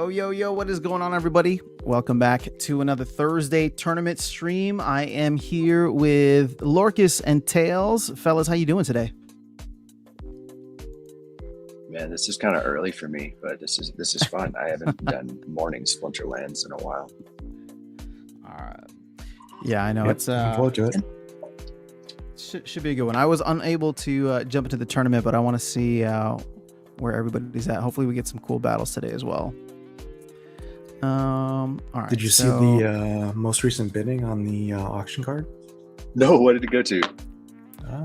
Yo, what is going on, everybody? Welcome back to another Thursday tournament stream. I am here with Lorkus and Tails. Fellas, how you doing today? Man, this is kind of early for me, but this is fun. I haven't done morning Splinterlands in a while. All right. Yeah, I know. Yep, It's looking forward to it. should be a good one. I was unable to jump into the tournament, but I want to see where everybody's at. Hopefully we get some cool battles today as well. All right. Did you see the most recent bidding on the auction card? No, what did it go to?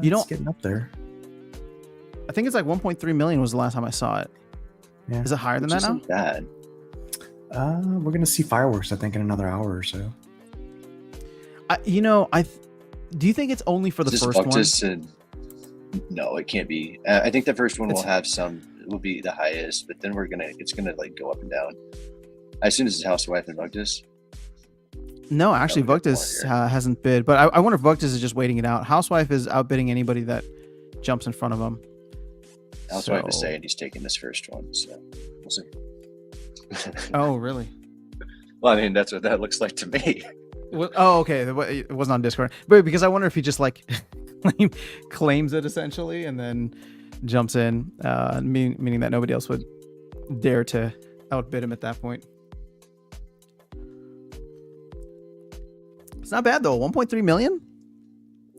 It's getting up there. I think it's like 1.3 million was the last time I saw it. Yeah. Is it higher than that now? Isn't bad. We're gonna see fireworks, I think, in another hour or so. Do you think it's only for the first one? No, it can't be. I think the first one will be the highest, but then it's gonna like go up and down. As soon as it's Housewife and Vuctus. No, actually, Vuctus hasn't bid, but I wonder if Vuctus is just waiting it out. Housewife is outbidding anybody that jumps in front of him. Housewife is saying he's taking this first one, so we'll see. Oh, really? Well, I mean, that's what that looks like to me. Oh, okay. It wasn't on Discord, but because I wonder if he just like claims it essentially and then jumps in, meaning that nobody else would dare to outbid him at that point. It's not bad though. 1.3 million.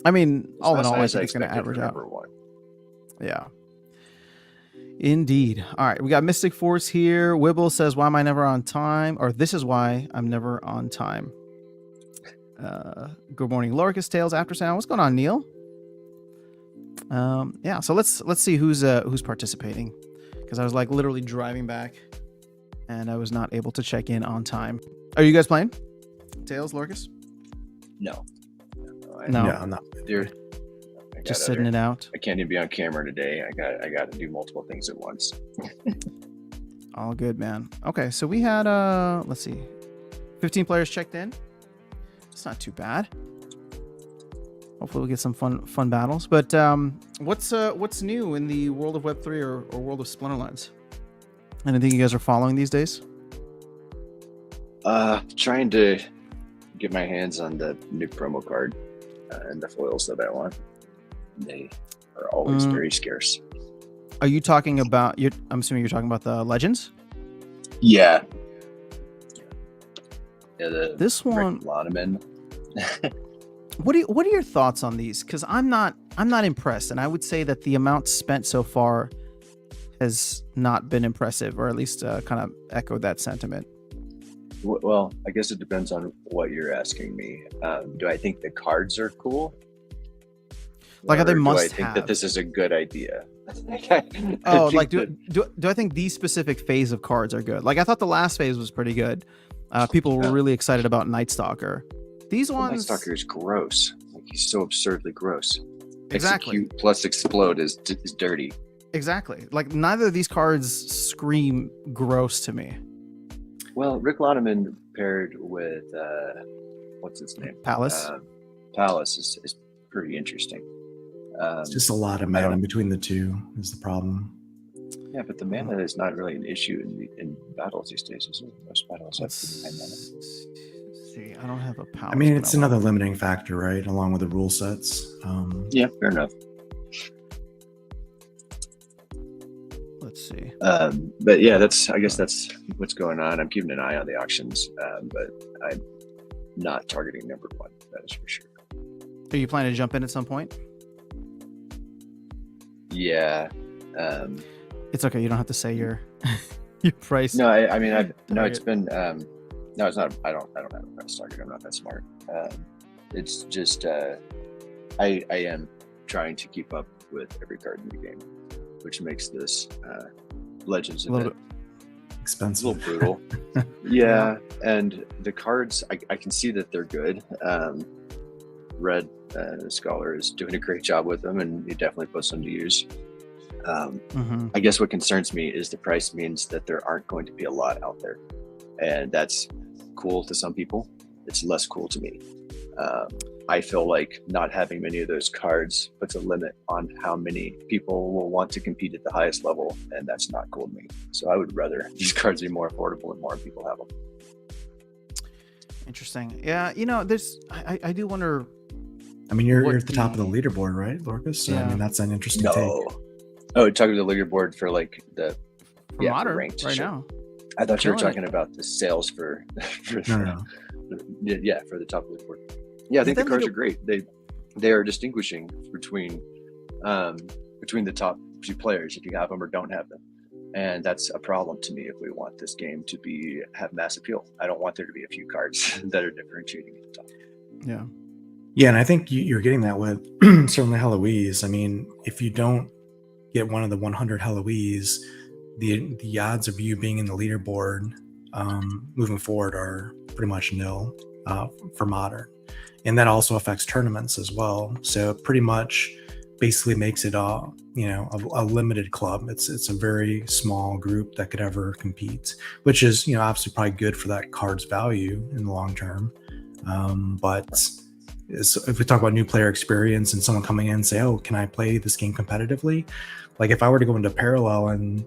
I mean, all in all, I think it's going to average out. Yeah. Indeed. All right, we got Mystic Force here. Wibble says, "Why am I never on time?" Or "This is why I'm never on time." Good morning, Lorkus, Tails, After Sound. What's going on, Neil? Yeah. So let's see who's participating, because I was like literally driving back, and I was not able to check in on time. Are you guys playing? Tails, Lorkus? No, I'm not. Dude, just sitting it out. I can't even be on camera today. I got to do multiple things at once. All good, man. Okay, so we had let's see, 15 players checked in. It's not too bad. Hopefully we'll get some fun battles. But what's new in the world of Web3 or world of Splinterlands? Anything you guys are following these days? Trying to get my hands on the new promo card and the foils that I want. They are always very scarce. Are you talking about I'm assuming you're talking about the Legends? Yeah. This one. What are your thoughts on these? Because I'm not impressed, and I would say that the amount spent so far has not been impressive, or at least kind of echoed that sentiment. Well, I guess it depends on what you're asking me. Do I think the cards are cool? Like, are they must have? Do I think that this is a good idea? Do I think these specific phase of cards are good? Like, I thought the last phase was pretty good. People were really excited about Night Stalker. These ones... Night Stalker is gross. Like, he's so absurdly gross. Exactly. Execute plus explode is dirty. Exactly. Like, neither of these cards scream gross to me. Well, Rick Loneman paired with what's his name? Palace. Palace is pretty interesting. It's just a lot of mana between the two is the problem. Yeah, but the mana is not really an issue in battles these days, is it? Most battles have pretty high mana. See, I don't have a Palace. I mean, it's another limiting factor, right? Along with the rule sets. Yeah, fair enough. Let's see. But yeah, I guess that's what's going on. I'm keeping an eye on the auctions, but I'm not targeting number one. That is for sure. Are you planning to jump in at some point? Yeah. It's okay. You don't have to say your price. No, I mean, it's been, no, it's not, I don't have a price target. I'm not that smart. It's just, I am trying to keep up with every card in the game, which makes this Legends a little bit expensive, a little brutal. Yeah, and the cards, I can see that they're good. Red Scholar is doing a great job with them, and he definitely puts them to use. I guess what concerns me is the price means that there aren't going to be a lot out there, and that's cool to some people. It's less cool to me. I feel like not having many of those cards puts a limit on how many people will want to compete at the highest level, and that's not cool to me. So I would rather these cards be more affordable and more people have them. Interesting. Yeah, I do wonder. I mean, you're at the top of the leaderboard, right, Lorkus? So, I mean, that's an interesting take. Oh, talking to the leaderboard for like the modern ranked right now. I thought you were talking about the sales for No. For the top of the leaderboard. Yeah, I think the cards are great. They are distinguishing between the top two players if you have them or don't have them, and that's a problem to me if we want this game to have mass appeal. I don't want there to be a few cards that are differentiating at the top. Yeah, and I think you're getting that with certainly Hallowees. I mean, if you don't get one of the 100 Hallowees, the odds of you being in the leaderboard moving forward are pretty much nil for modern. And that also affects tournaments as well. So it pretty much basically makes it a limited club. It's a very small group that could ever compete, which is, obviously probably good for that card's value in the long term. But if we talk about new player experience and someone coming in and say, oh, can I play this game competitively? Like if I were to go into parallel and,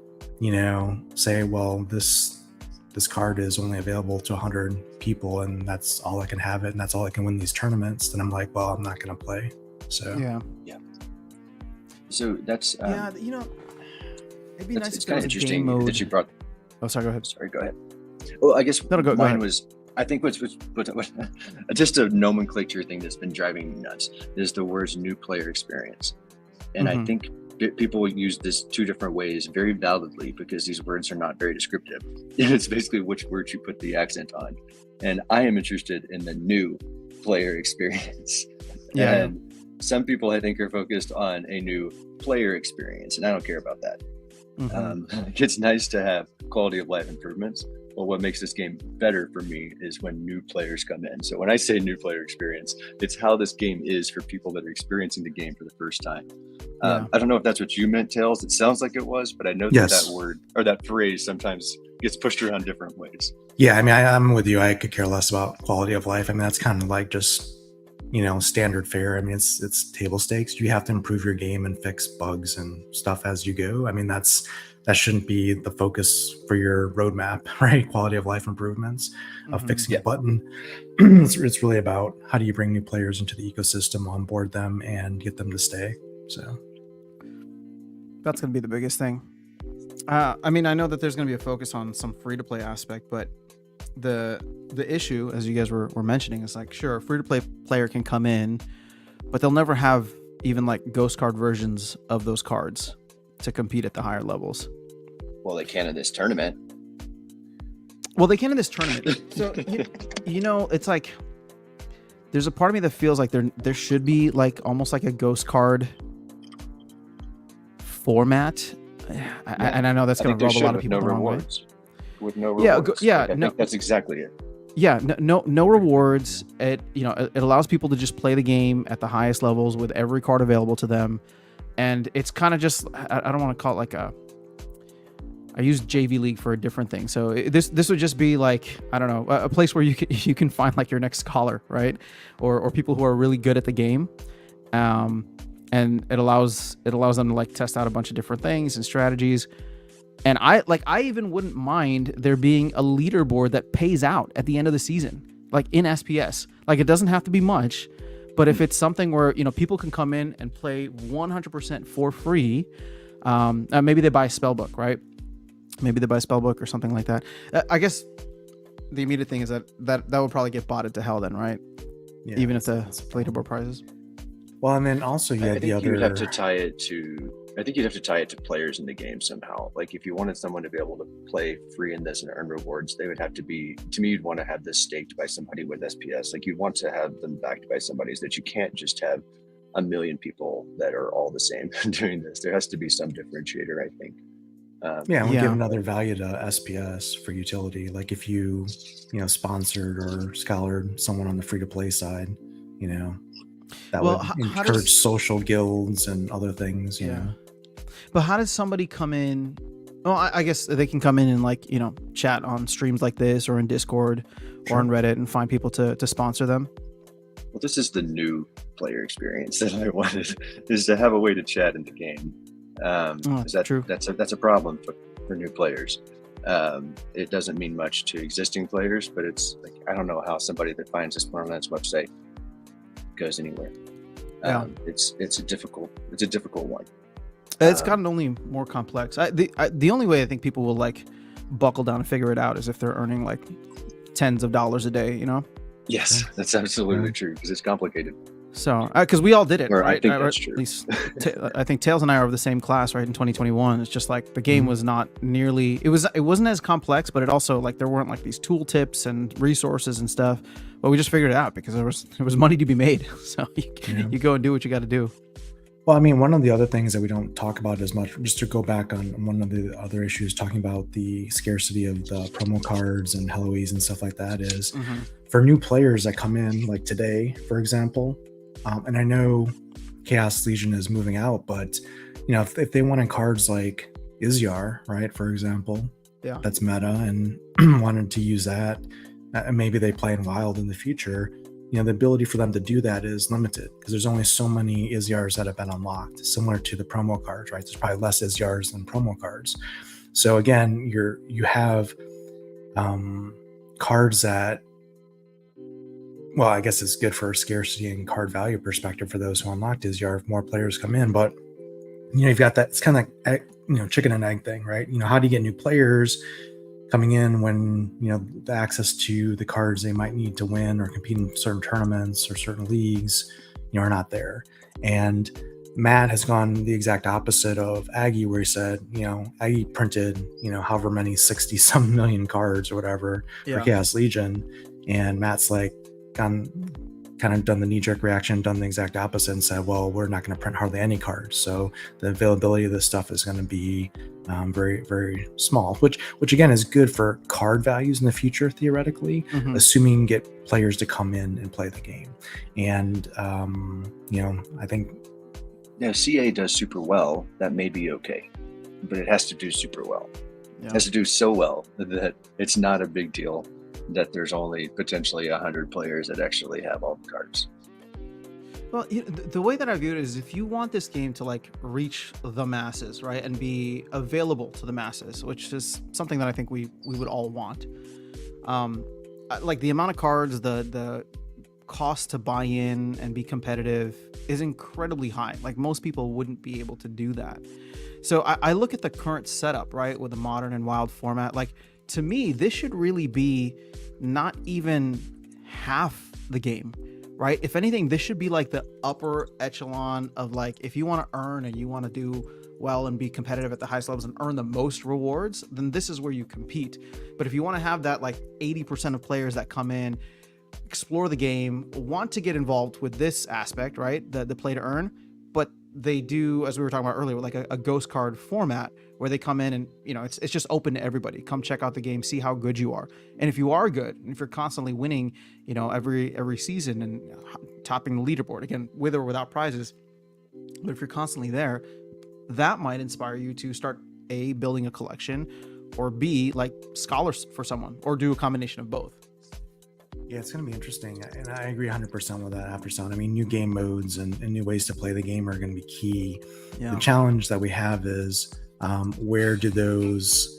say, well, this card is only available to 100 people and that's all I can have it and that's all I can win these tournaments, then I'm like, well, I'm not going to play. So yeah. So that's it'd be nice. It's kind of interesting that you brought. Oh, sorry. Go ahead. Sorry, go ahead. Well, I guess go mine ahead. was. I think what's just a nomenclature thing that's been driving me nuts is the words "new player experience," and I think people use this two different ways very validly because these words are not very descriptive. It's basically which words you put the accent on. And I am interested in the new player experience. Yeah. And some people I think are focused on a new player experience, and I don't care about that. It's nice to have quality of life improvements. Well, what makes this game better for me is when new players come in. So when I say new player experience, it's how this game is for people that are experiencing the game for the first time. I don't know if that's what you meant, Tails. It sounds like it was, but I know that word or that phrase sometimes gets pushed around different ways. Yeah, I mean, I'm with you. I could care less about quality of life. I mean, that's kind of like just, standard fare. I mean, it's table stakes. You have to improve your game and fix bugs and stuff as you go. I mean, that shouldn't be the focus for your roadmap, right? Quality of life improvements of fixing a button. It's really about how do you bring new players into the ecosystem, onboard them, and get them to stay. So that's going to be the biggest thing. I mean, I know that there's going to be a focus on some free-to-play aspect, but the issue, as you guys were mentioning, is like, sure, a free-to-play player can come in, but they'll never have even like ghost card versions of those cards to compete at the higher levels. Well, they can in this tournament. So, it's like there's a part of me that feels like there should be like almost like a ghost card format. And I know that's going to rub a lot of people the wrong way. With no rewards. I think that's exactly it. Yeah, no rewards. It allows people to just play the game at the highest levels with every card available to them. And it's kind of just, I don't want to call it like I use JV League for a different thing. So this would just be like, I don't know, a place where you can find like your next scholar, right? Or people who are really good at the game. And it allows them to like test out a bunch of different things and strategies. And I even wouldn't mind there being a leaderboard that pays out at the end of the season, like in SPS. Like it doesn't have to be much. But if it's something where, people can come in and play 100% for free, maybe they buy a spell book, right? Maybe they buy a spell book or something like that. I guess the immediate thing is that would probably get botted to hell then, right? Yeah, even if the leaderboard prizes. Well, and then also I think you'd have to tie it to players in the game somehow. Like if you wanted someone to be able to play free in this and earn rewards, they would have to be, to me, you'd want to have this staked by somebody with SPS. Like you'd want to have them backed by somebody, so that you can't just have a million people that are all the same doing this. There has to be some differentiator, I think. We give another value to SPS for utility. Like if you sponsored or scholared someone on the free to play side, that would encourage social guilds and other things. You know. But how does somebody come in? Well, I guess they can come in and like chat on streams like this or in Discord or on Reddit and find people to sponsor them. Well, this is the new player experience that I wanted, is to have a way to chat in the game. True. That's a problem for new players. It doesn't mean much to existing players, but it's like, I don't know how somebody that finds this Borderlands website goes anywhere. It's a difficult one. It's gotten only more complex. The only way I think people will like buckle down and figure it out is if they're earning like tens of dollars a day, you know? Yes, that's absolutely true, because it's complicated. So, because we all did it, Or right? I think that's true. At least, I think Tails and I are of the same class, right? In 2021, it's just like the game was not nearly. It wasn't as complex, but it also like there weren't like these tool tips and resources and stuff. But we just figured it out because there was money to be made. So you go and do what you got to do. Well, I mean, one of the other things that we don't talk about as much, just to go back on one of the other issues, talking about the scarcity of the promo cards and Hallowees and stuff like that, is for new players that come in, like today, for example. And I know Chaos Legion is moving out, but you know, if they wanted cards like Izyar, right, for example, that's meta, and wanted to use that, and maybe they play in Wild in the future, you know, the ability for them to do that is limited because there's only so many Izyars that have been unlocked, similar to the promo cards, right? There's probably less Izyars than promo cards. So again, you have cards that, well, I guess it's good for scarcity and card value perspective for those who unlocked Izyar if more players come in. But you know, you've got that, it's kind of like, you know, chicken and egg thing, right? You know, how do you get new players coming in when, you know, the access to the cards they might need to win or compete in certain tournaments or certain leagues, you know, are not there. And Matt has gone the exact opposite of Aggie, where he said, you know, Aggie printed, you know, however many 60 some million cards or whatever for Chaos Legion, and Matt's like kind of done the knee-jerk reaction, done the exact opposite, and said, well, we're not going to print hardly any cards, so the availability of this stuff is going to be very, very small, which again is good for card values in the future, theoretically, assuming you can get players to come in and play the game. And you know, I think CA does super well, that may be okay, but it has to do super well. It has to do so well that it's not a big deal that there's only potentially 100 players that actually have all the cards. Well, the way that I view it is, if you want this game to like reach the masses, right, and be available to the masses, which is something that I think we would all want. Like the amount of cards, the cost to buy in and be competitive is incredibly high. Like most people wouldn't be able to do that. So I look at the current setup, right, with the modern and wild format. Like, to me, this should really be not even half the game, right? If anything, this should be like the upper echelon of like, if you want to earn and you want to do well and be competitive at the highest levels and earn the most rewards, then this is where you compete. But if you want to have that like 80% of players that come in, explore the game, want to get involved with this aspect, right, the play to earn, but they do, as we were talking about earlier, like a ghost card format where they come in and, you know, it's just open to everybody. Come check out the game, see how good you are. And if you are good, and if you're constantly winning, you know, every season and topping the leaderboard, again, with or without prizes, but if you're constantly there, that might inspire you to start A, building a collection, or B, like scholars for someone, or do a combination of both. Yeah, it's going to be interesting. And I agree 100% with that after sound. I mean, new game modes and new ways to play the game are going to be key. Yeah. The challenge that we have is where do those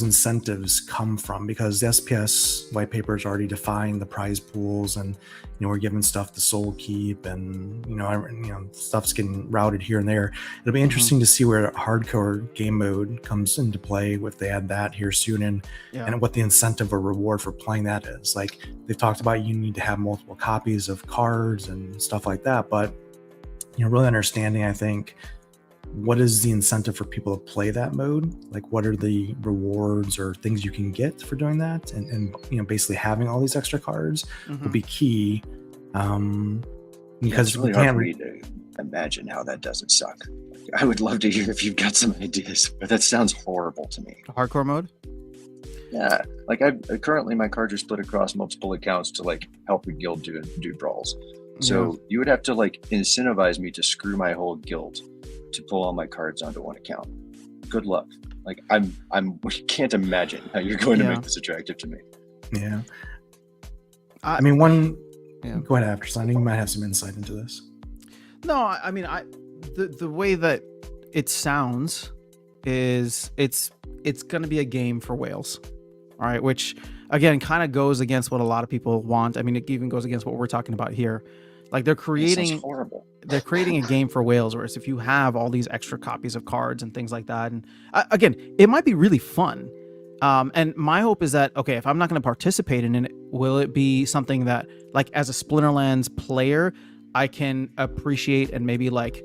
incentives come from? Because the SPS white papers already define the prize pools, and you know, we're giving stuff to soul keep, and you know stuff's getting routed here and there. It'll be interesting to see where hardcore game mode comes into play if they add that here soon, and what the incentive or reward for playing that is. Like they've talked about, you need to have multiple copies of cards and stuff like that, but you know, really understanding, I think, what is the incentive for people to play that mode? Like, what are the rewards or things you can get for doing that? And you know, basically having all these extra cards will be key. Because it's really hard for me to imagine how that doesn't suck. I would love to hear if you've got some ideas, but that sounds horrible to me. Hardcore mode? Yeah, like currently my cards are split across multiple accounts to like help the guild do brawls. So you would have to like incentivize me to screw my whole guild to pull all my cards onto one account. Good luck. Like I can't imagine how you're going to make this attractive to me. Yeah. I mean, one. Yeah. Go ahead, after signing. You might have some insight into this. No, I mean, the way that it sounds is it's going to be a game for whales, all right, which again kind of goes against what a lot of people want. I mean, it even goes against what we're talking about here. Like they're creating a game for whales, whereas if you have all these extra copies of cards and things like that, and again, it might be really fun. And my hope is that, okay, if I'm not going to participate in it, will it be something that, like, as a Splinterlands player, I can appreciate and maybe like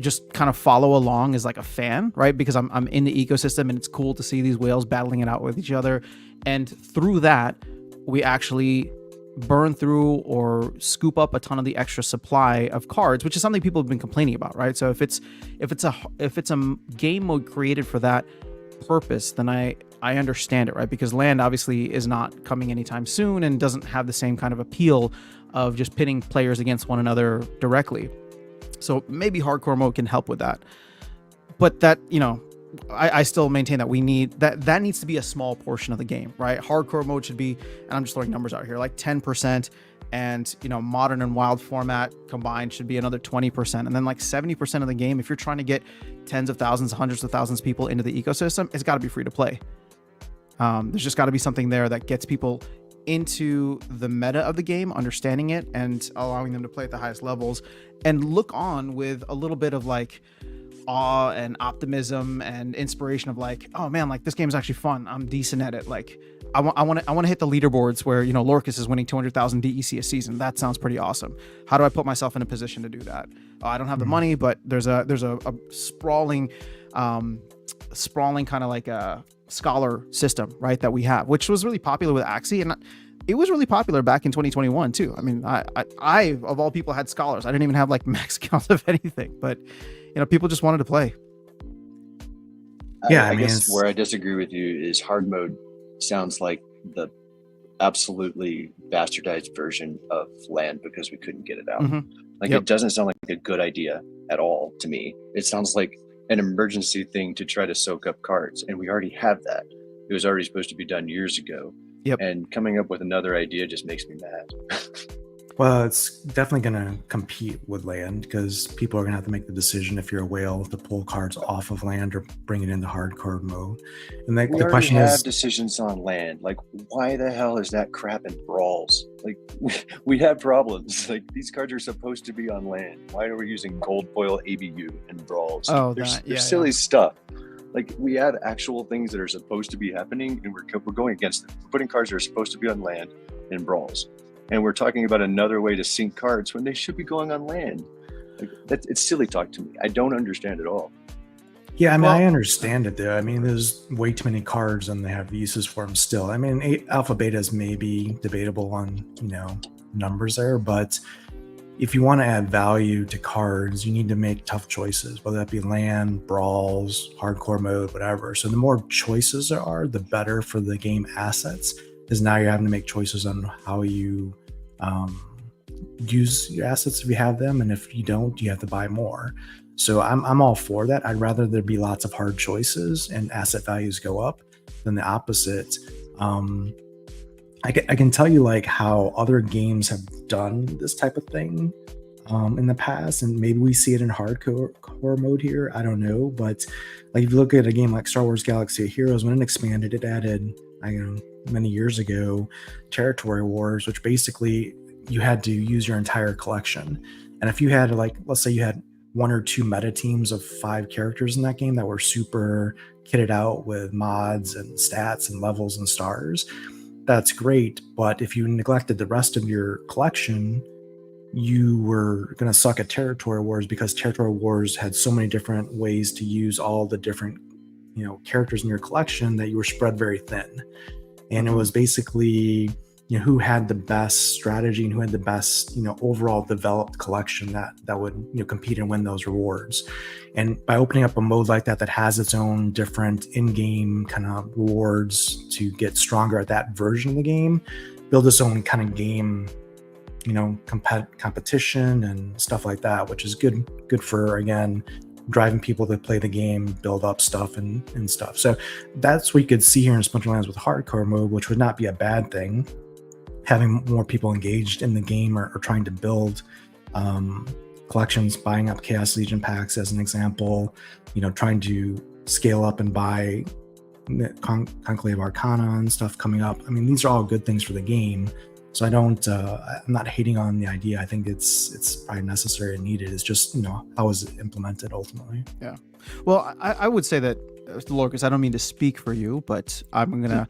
just kind of follow along as like a fan, right? Because I'm in the ecosystem and it's cool to see these whales battling it out with each other. And through that, we actually burn through or scoop up a ton of the extra supply of cards, which is something people have been complaining about, right? So if it's a game mode created for that purpose, then I understand it, right? Because land obviously is not coming anytime soon and doesn't have the same kind of appeal of just pitting players against one another directly. So maybe hardcore mode can help with that. But that, you know, I still maintain that we need that needs to be a small portion of the game, right? Hardcore mode should be, and I'm just throwing numbers out here, like 10%, and you know, modern and wild format combined should be another 20%, and then like 70% of the game, if you're trying to get tens of thousands, hundreds of thousands of people into the ecosystem, it's got to be free to play. There's just got to be something there that gets people into the meta of the game, understanding it, and allowing them to play at the highest levels, and look on with a little bit of like awe and optimism and inspiration of like, oh man, like this game is actually fun. I'm decent at it. Like I want to hit the leaderboards where, you know, Lorkus is winning 200,000 DEC a season. That sounds pretty awesome. How do I put myself in a position to do that? I don't have the money, but there's a sprawling kind of like a scholar system, right, that we have, which was really popular with Axie, and it was really popular back in 2021 too. I mean, I of all people had scholars. I didn't even have like max counts of anything, but you know, people just wanted to play. I guess where I disagree with you is hard mode sounds like the absolutely bastardized version of land because we couldn't get it out. Like it doesn't sound like a good idea at all to me. It sounds like an emergency thing to try to soak up cards, and we already have that. It was already supposed to be done years ago. And coming up with another idea just makes me mad. Well, it's definitely going to compete with land because people are going to have to make the decision if you're a whale to pull cards off of land or bring it into hardcore mode. And like, the question is, we have decisions on land. Like, why the hell is that crap in brawls? Like, we have problems. Like, these cards are supposed to be on land. Why are we using gold foil ABU in brawls? Oh, there's silly stuff. Like, we have actual things that are supposed to be happening, and we're going against them. We're putting cards that are supposed to be on land in brawls. And we're talking about another way to sync cards when they should be going on land. Like, it's silly talk to me. I don't understand at all. Yeah, I mean, I understand it though. I mean, there's way too many cards and they have uses for them still. I mean, alpha betas may be debatable on, you know, numbers there, but if you want to add value to cards, you need to make tough choices, whether that be land, brawls, hardcore mode, whatever. So the more choices there are, the better for the game assets, because now you're having to make choices on how you use your assets if you have them, and if you don't, you have to buy more. So I'm all for that. I'd rather there be lots of hard choices and asset values go up than the opposite. I can tell you like how other games have done this type of thing in the past, and maybe we see it in hardcore mode here. I don't know, but like if you look at a game like Star Wars Galaxy of Heroes, when it expanded, it added, many years ago, territory wars, which basically you had to use your entire collection. And if you had like, let's say you had one or two meta teams of 5 characters in that game that were super kitted out with mods and stats and levels and stars, that's great. But if you neglected the rest of your collection, you were going to suck at territory wars, because territory wars had so many different ways to use all the different, characters in your collection that you were spread very thin. And it was basically, who had the best strategy and who had the best, overall developed collection that would, compete and win those rewards. And by opening up a mode like that has its own different in-game kind of rewards to get stronger at that version of the game, build its own kind of game, competition and stuff like that, which is good for, again, driving people to play the game, build up stuff and stuff. So that's what you could see here in Splinterlands with hardcore mode, which would not be a bad thing. having more people engaged in the game or trying to build collections, buying up Chaos Legion packs as an example, trying to scale up and buy Conclave Arcana and stuff coming up. I mean, these are all good things for the game. So I'm not hating on the idea. I think it's probably necessary and needed. It's just, how is it implemented ultimately? Yeah. Well, I would say that, Lorkus, I don't mean to speak for you, but I'm gonna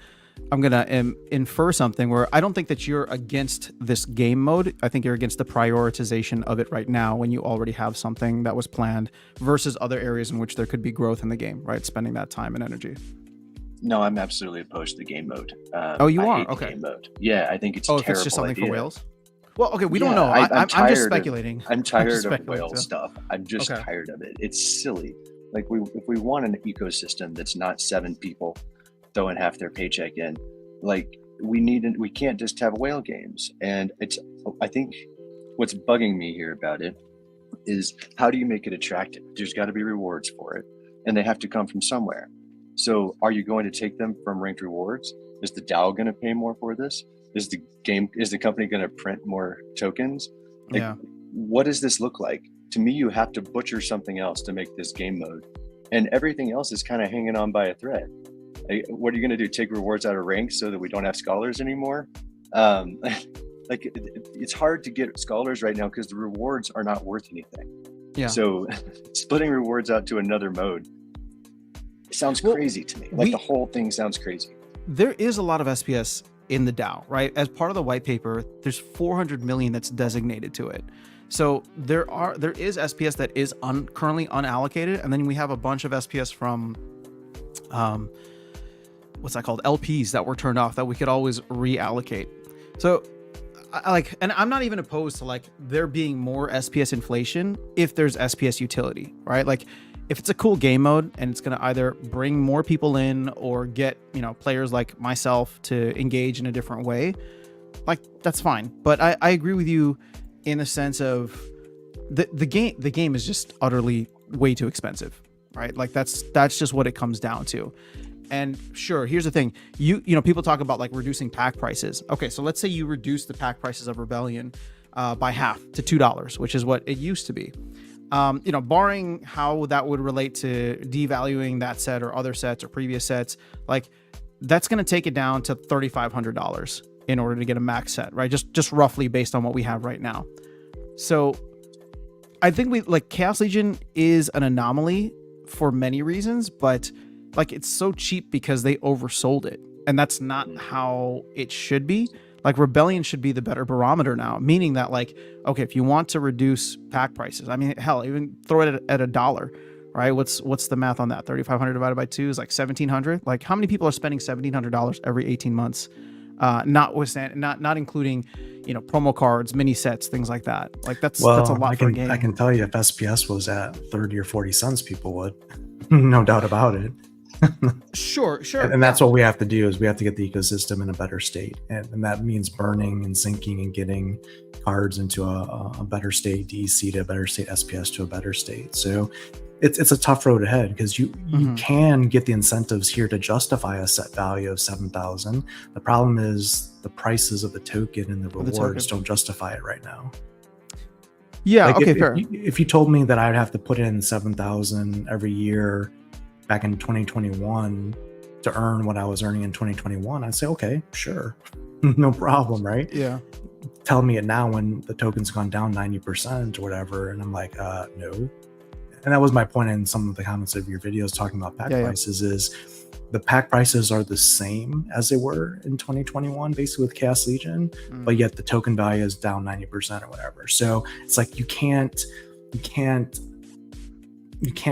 infer something where I don't think that you're against this game mode. I think you're against the prioritization of it right now when you already have something that was planned versus other areas in which there could be growth in the game, right? Spending that time and energy. No, I'm absolutely opposed to the game mode. You are? Hate the Okay. game mode. Yeah, I think it's Oh, a if terrible it's just something idea. for whales? Well, okay, we don't know. I'm just speculating. I'm tired of speculating, whale so. stuff. I'm just Okay. tired of it. It's silly. Like if we want an ecosystem that's not 7 people throwing half their paycheck in, like we can't just have whale games. And I think what's bugging me here about it is, how do you make it attractive? There's got to be rewards for it, and they have to come from somewhere. So are you going to take them from ranked rewards? Is the DAO going to pay more for this? Is the company going to print more tokens? Like, Yeah. what does this look like? To me, you have to butcher something else to make this game mode, and everything else is kind of hanging on by a thread. Like, what are you going to do? Take rewards out of ranks so that we don't have scholars anymore? Like, it's hard to get scholars right now because the rewards are not worth anything. Yeah. So splitting rewards out to another mode, it sounds crazy to me. Like, the whole thing sounds crazy. There is a lot of SPS in the DAO, right? As part of the white paper, there's 400 million that's designated to it. So there is SPS that is currently unallocated, and then we have a bunch of SPS from what's that called? LPs that were turned off that we could always reallocate. So and I'm not even opposed to like there being more SPS inflation if there's SPS utility, right? Like, if it's a cool game mode and it's going to either bring more people in or get, players like myself to engage in a different way, like, that's fine. But I agree with you in the sense of the game is just utterly way too expensive, right? Like, that's just what it comes down to. And sure, here's the thing. You know, people talk about like reducing pack prices. Okay, so let's say you reduce the pack prices of Rebellion by half to $2, which is what it used to be. Barring how that would relate to devaluing that set or other sets or previous sets, like, that's going to take it down to $3,500 in order to get a max set, right? Just roughly based on what we have right now. So I think Chaos Legion is an anomaly for many reasons, but like, it's so cheap because they oversold it, and that's not how it should be. Like, Rebellion should be the better barometer now, meaning that, like, okay, if you want to reduce pack prices, I mean, hell, even throw it at $1, right? What's the math on that? 3,500 divided by 2 is like 1,700. Like, how many people are spending $1,700 every 18 months? Not including, promo cards, mini sets, things like that. Like, that's a lot for a game. I can tell you, if SPS was at 30 or 40 cents, people would, no doubt about it. Sure. And that's what we have to do, is we have to get the ecosystem in a better state, and that means burning and sinking and getting cards into a better state, DEC to a better state, SPS to a better state. So it's a tough road ahead, because you can get the incentives here to justify a set value of 7,000. The problem is the prices of the token and the rewards don't justify it right now. Yeah. Like, okay. Fair. If you told me that I'd have to put in 7,000 every year back in 2021 to earn what I was earning in 2021, I'd say, okay, sure, no problem, right? Yeah. Tell me it now when the token's gone down 90% or whatever, and I'm like, no. And that was my point in some of the comments of your videos talking about pack prices, is the pack prices are the same as they were in 2021, basically with Chaos Legion, but yet the token value is down 90% or whatever. So it's like, you can't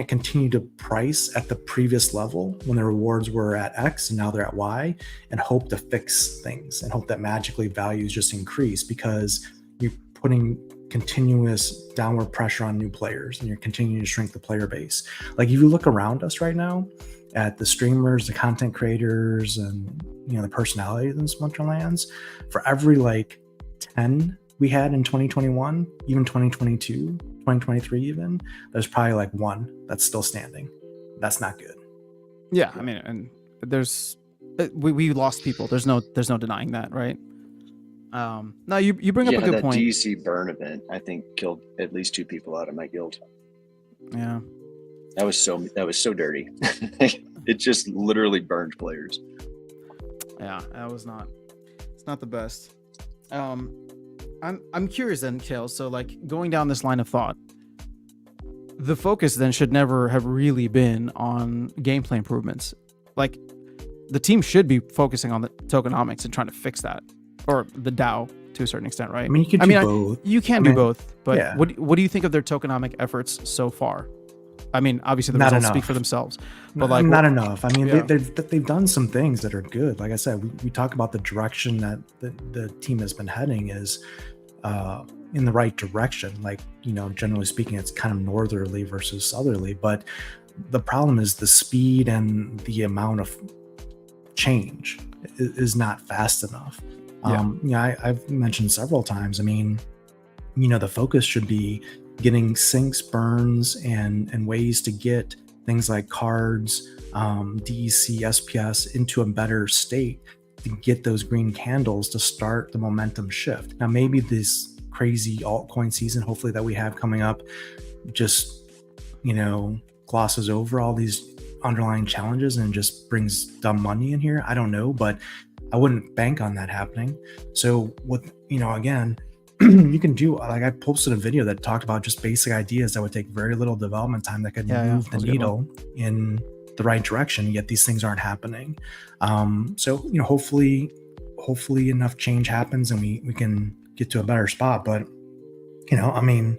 continue to price at the previous level when the rewards were at X and now they're at Y, and hope to fix things and hope that magically values just increase, because you're putting continuous downward pressure on new players and you're continuing to shrink the player base. Like, if you look around us right now at the streamers, the content creators, and the personalities in Splinterlands, for every 10 we had in 2021, even 2022, 2023 even, there's probably one that's still standing. That's not good. Yeah, I mean, and we lost people. There's no denying that, right? No, you bring up a good that point. DEC burn event, I think, killed at least 2 people out of my guild. Yeah. That was so dirty. It just literally burned players. Yeah, it's not the best. I'm curious then, Kale. So like going down this line of thought, the focus then should never have really been on gameplay improvements. Like the team should be focusing on the tokenomics and trying to fix that, or the DAO to a certain extent, right? I mean, you can do both. You can do both, but yeah. What do you think of their tokenomic efforts so far? I mean, obviously the Not results enough. speak for themselves, but like not enough. I mean, yeah. they've done some things that are good. Like I said, we talk about the direction that the team has been heading is in the right direction. Like, you know, generally speaking, it's kind of northerly versus southerly, but the problem is the speed and the amount of change is not fast enough. You know, I've mentioned several times, I mean, you know, the focus should be getting sinks, burns, and ways to get things like cards, DEC, SPS into a better state to get those green candles to start the momentum shift. Now, maybe this crazy altcoin season, hopefully that we have coming up, just, you know, glosses over all these underlying challenges and just brings dumb money in here. I don't know, but I wouldn't bank on that happening. So what, you know, again, you can do, like I posted a video that talked about just basic ideas that would take very little development time that could move the needle in the right direction, yet these things aren't happening. So, you know, hopefully enough change happens and we can get to a better spot. But, you know, I mean,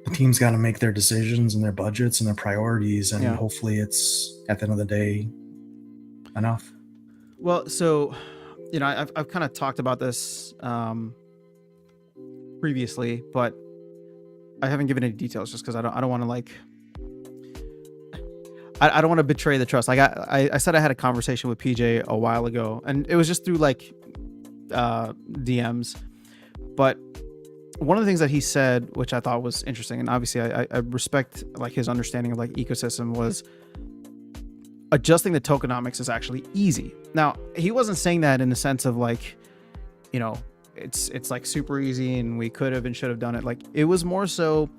the team's got to make their decisions and their budgets and their priorities, and hopefully it's, at the end of the day, enough. Well, so, you know, I've kind of talked about this previously, but I haven't given any details just because I don't want to like I don't want to betray the trust. Like I said I had a conversation with PJ a while ago, and it was just through like DMs. But one of the things that he said, which I thought was interesting, and obviously I respect like his understanding of like ecosystem, was adjusting the tokenomics is actually easy. Now, he wasn't saying that in the sense of like, you know, it's like super easy and we could have and should have done it. Like it was more so,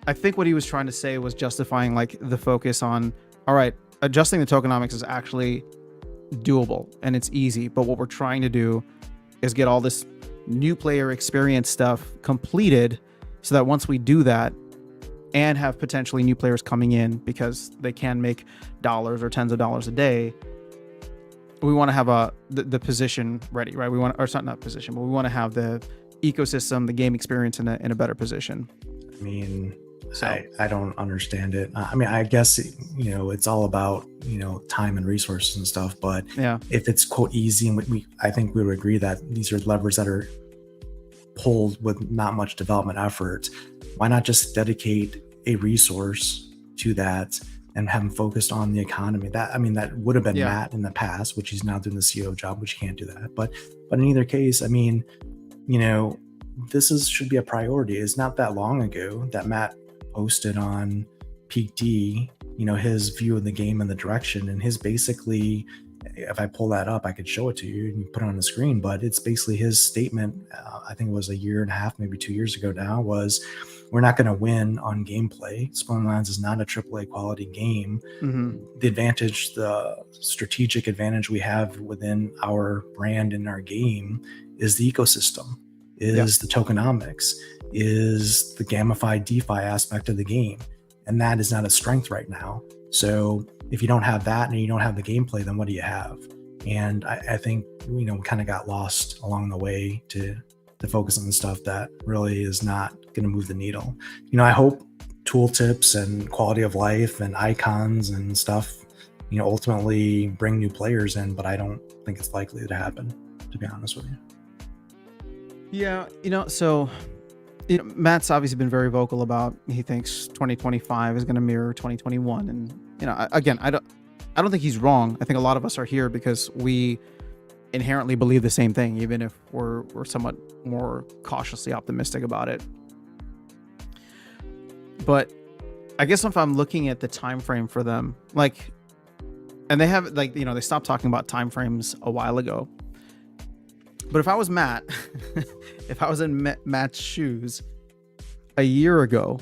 I think what he was trying to say was justifying like the focus on, all right, adjusting the tokenomics is actually doable and it's easy. But what we're trying to do is get all this new player experience stuff completed so that once we do that and have potentially new players coming in because they can make dollars or tens of dollars a day, we want to have the position ready, right? We want, or it's not position, but we want to have the ecosystem, the game experience in a better position. I mean, so I don't understand it. I mean, I guess, you know, it's all about, you know, time and resources and stuff, but if it's quote easy, and I think we would agree that these are levers that are pulled with not much development effort, why not just dedicate a resource to that and have him focused on the economy? That, I mean, that would have been Matt in the past, which he's now doing the CEO job, which he can't do that. But in either case, I mean, you know, should be a priority. It's not that long ago that Matt posted on Peak D, you know, his view of the game and the direction, and his basically, if I pull that up, I could show it to you and you put it on the screen, but it's basically his statement, I think it was a year and a half, maybe 2 years ago now, was we're not going to win on gameplay. Spawning Lands is not a AAA quality game. The strategic advantage we have within our brand and our game is the ecosystem, is the tokenomics, is the gamified DeFi aspect of the game. And that is not a strength right now. So if you don't have that and you don't have the gameplay, then what do you have? And I think, you know, we kind of got lost along the way to focus on the stuff that really is not going to move the needle. You know, I hope tooltips and quality of life and icons and stuff, you know, ultimately bring new players in, but I don't think it's likely to happen, to be honest with you. Yeah, you know, so Matt's obviously been very vocal about he thinks 2025 is going to mirror 2021, and you know, again, I don't think he's wrong. I think a lot of us are here because we inherently believe the same thing, even if we're somewhat more cautiously optimistic about it. But I guess if I'm looking at the time frame for them, like, and they have, like, you know, they stopped talking about time frames a while ago. But if I was Matt, if I was in Matt's shoes a year ago,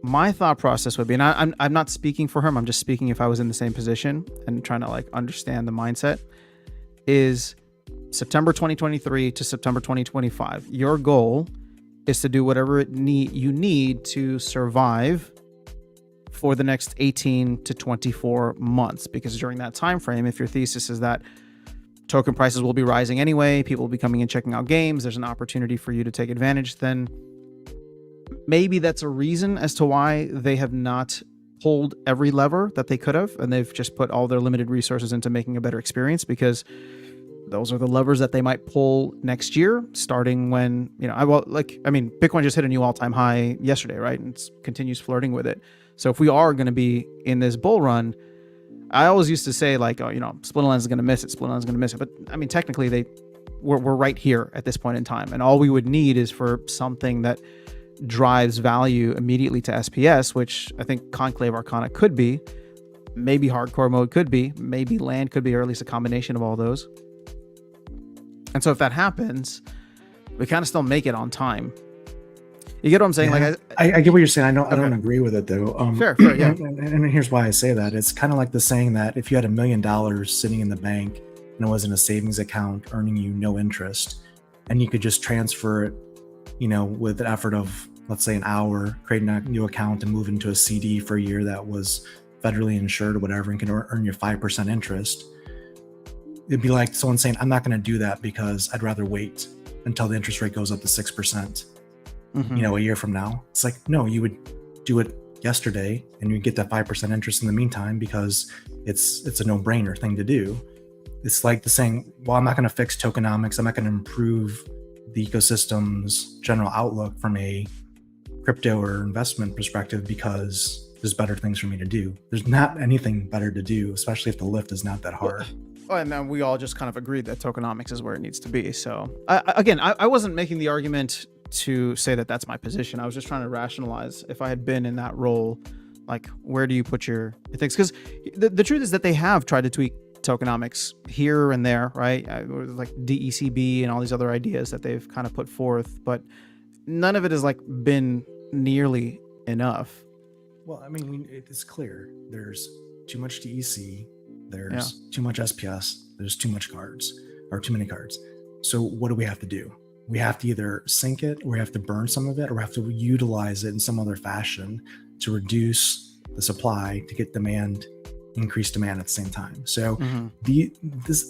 my thought process would be, and I'm not speaking for him, I'm just speaking if I was in the same position and trying to like understand the mindset, is September 2023 to September 2025. Your goal is to do whatever you need to survive for the next 18 to 24 months. Because during that time frame, if your thesis is that token prices will be rising anyway, people will be coming and checking out games, there's an opportunity for you to take advantage, then maybe that's a reason as to why they have not pulled every lever that they could have, and they've just put all their limited resources into making a better experience, because those are the levers that they might pull next year, starting when, Bitcoin just hit a new all-time high yesterday, right? And it continues flirting with it. So if we are going to be in this bull run, I always used to say like, Splinterlands is going to miss it. Splinterlands is going to miss it. But I mean, technically we're right here at this point in time. And all we would need is for something that drives value immediately to SPS, which I think Conclave Arcana could be, maybe hardcore mode could be, maybe land could be, or at least a combination of all those. And so if that happens, we kind of still make it on time. You get what I'm saying? Yeah, like I get what you're saying. I don't agree with it though. Fair, yeah. And here's why I say that. It's kind of like the saying that if you had $1 million sitting in the bank and it was in a savings account earning you no interest, and you could just transfer it, with an effort of, let's say, an hour, create a new account and move into a CD for a year that was federally insured or whatever, and can earn you 5% interest. It'd be like someone saying, I'm not going to do that because I'd rather wait until the interest rate goes up to 6%. A year from now. It's like, no, you would do it yesterday and you get that 5% interest in the meantime, because it's a no-brainer thing to do. It's like the saying, well, I'm not going to fix tokenomics, I'm not going to improve the ecosystem's general outlook from a crypto or investment perspective because there's better things for me to do. There's not anything better to do, especially if the lift is not that hard. Well, and then we all just kind of agreed that tokenomics is where it needs to be. So I wasn't making the argument to say that that's my position. I was just trying to rationalize, if I had been in that role, like, where do you put your things? Because the truth is that they have tried to tweak tokenomics here and there, right? Like DECB and all these other ideas that they've kind of put forth, but none of it has like been nearly enough. Well, I mean, it's clear there's too much DEC, there's too much SPS, there's too much cards, or too many cards. So what do we have to do? We have to either sink it, or we have to burn some of it, or we have to utilize it in some other fashion to reduce the supply to get increased demand at the same time. So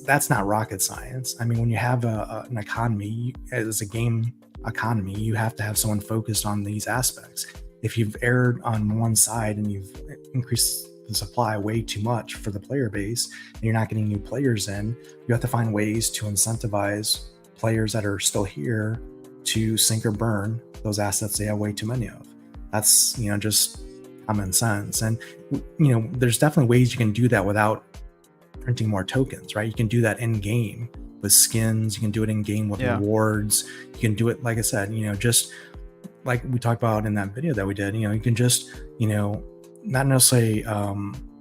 that's not rocket science. I mean, when you have an economy, as a game economy, you have to have someone focused on these aspects. If you've erred on one side and you've increased the supply way too much for the player base, and you're not getting new players in, you have to find ways to incentivize players that are still here to sink or burn those assets they have way too many of. That's, just common sense. And, there's definitely ways you can do that without printing more tokens, right? You can do that in game with skins. You can do it in game with rewards. You can do it, like I said, just like we talked about in that video that we did, you can just, not necessarily,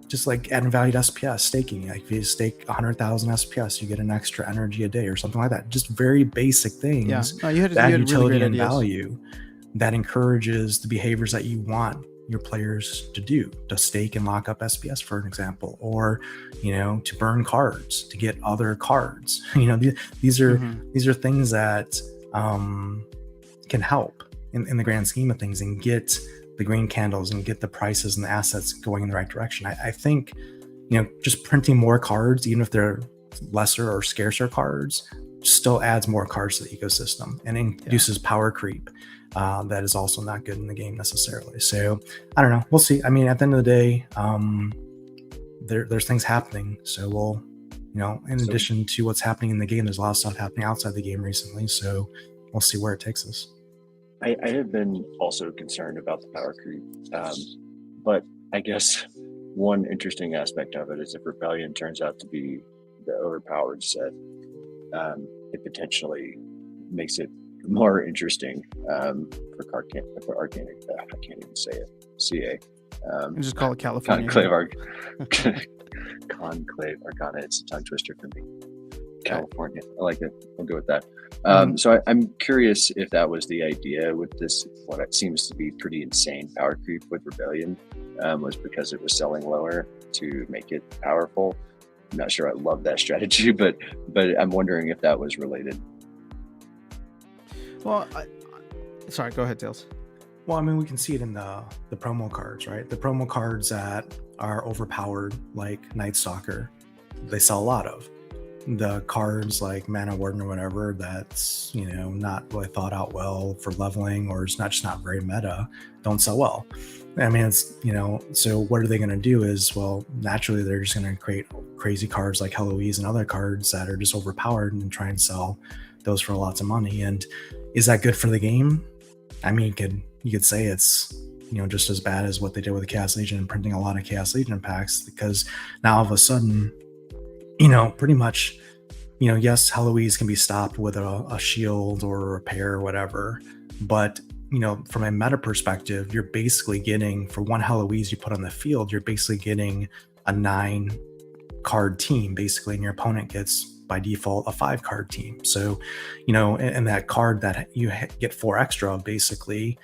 just like adding value to SPS, staking. Like if you stake 100,000 SPS, you get an extra energy a day or something like that. Just very basic things that add utility really and value that encourages the behaviors that you want your players to do, to stake and lock up SPS, for an example, or, to burn cards, to get other cards. These are things that can help in the grand scheme of things and get the green candles and get the prices and the assets going in the right direction. I think, just printing more cards, even if they're lesser or scarcer cards, still adds more cards to the ecosystem and induces power creep. That is also not good in the game necessarily. So I don't know. We'll see. I mean, at the end of the day, there's things happening. So we'll, in addition to what's happening in the game, there's a lot of stuff happening outside the game recently. So we'll see where it takes us. I have been also concerned about the power creep, but I guess one interesting aspect of it is if Rebellion turns out to be the overpowered set, it potentially makes it more interesting for Arcana. I can't even say it. CA. And just call it California. Conclave Arcana. It's a tongue twister for me. California. I like it. I'll go with that. So I'm curious if that was the idea with this, what it seems to be pretty insane power creep with Rebellion, was because it was selling lower to make it powerful. I'm not sure I love that strategy, but I'm wondering if that was related. Well, sorry, go ahead, Tails. Well, I mean, we can see it in the promo cards, right? The promo cards that are overpowered, like Night Stalker, they sell a lot of. The cards like Mana Warden or whatever, that's, you know, not really thought out well for leveling, or it's just not very meta, don't sell well. I mean, it's, you know, so what are they going to do is, well, naturally they're just going to create crazy cards like Hallo and other cards that are just overpowered and try and sell those for lots of money. And is that good for the game? I mean, you could say it's, you know, just as bad as what they did with the Chaos Legion and printing a lot of Chaos Legion packs, because now all of a sudden, you know, pretty much, you know, yes, Hallowees can be stopped with a shield or a repair or whatever, but, you know, from a meta perspective, you're basically getting, for one Hallowees you put on the field, you're basically getting a 9 card team basically, and your opponent gets by default a 5 card team. So, you know, and that card that you get 4 extra basically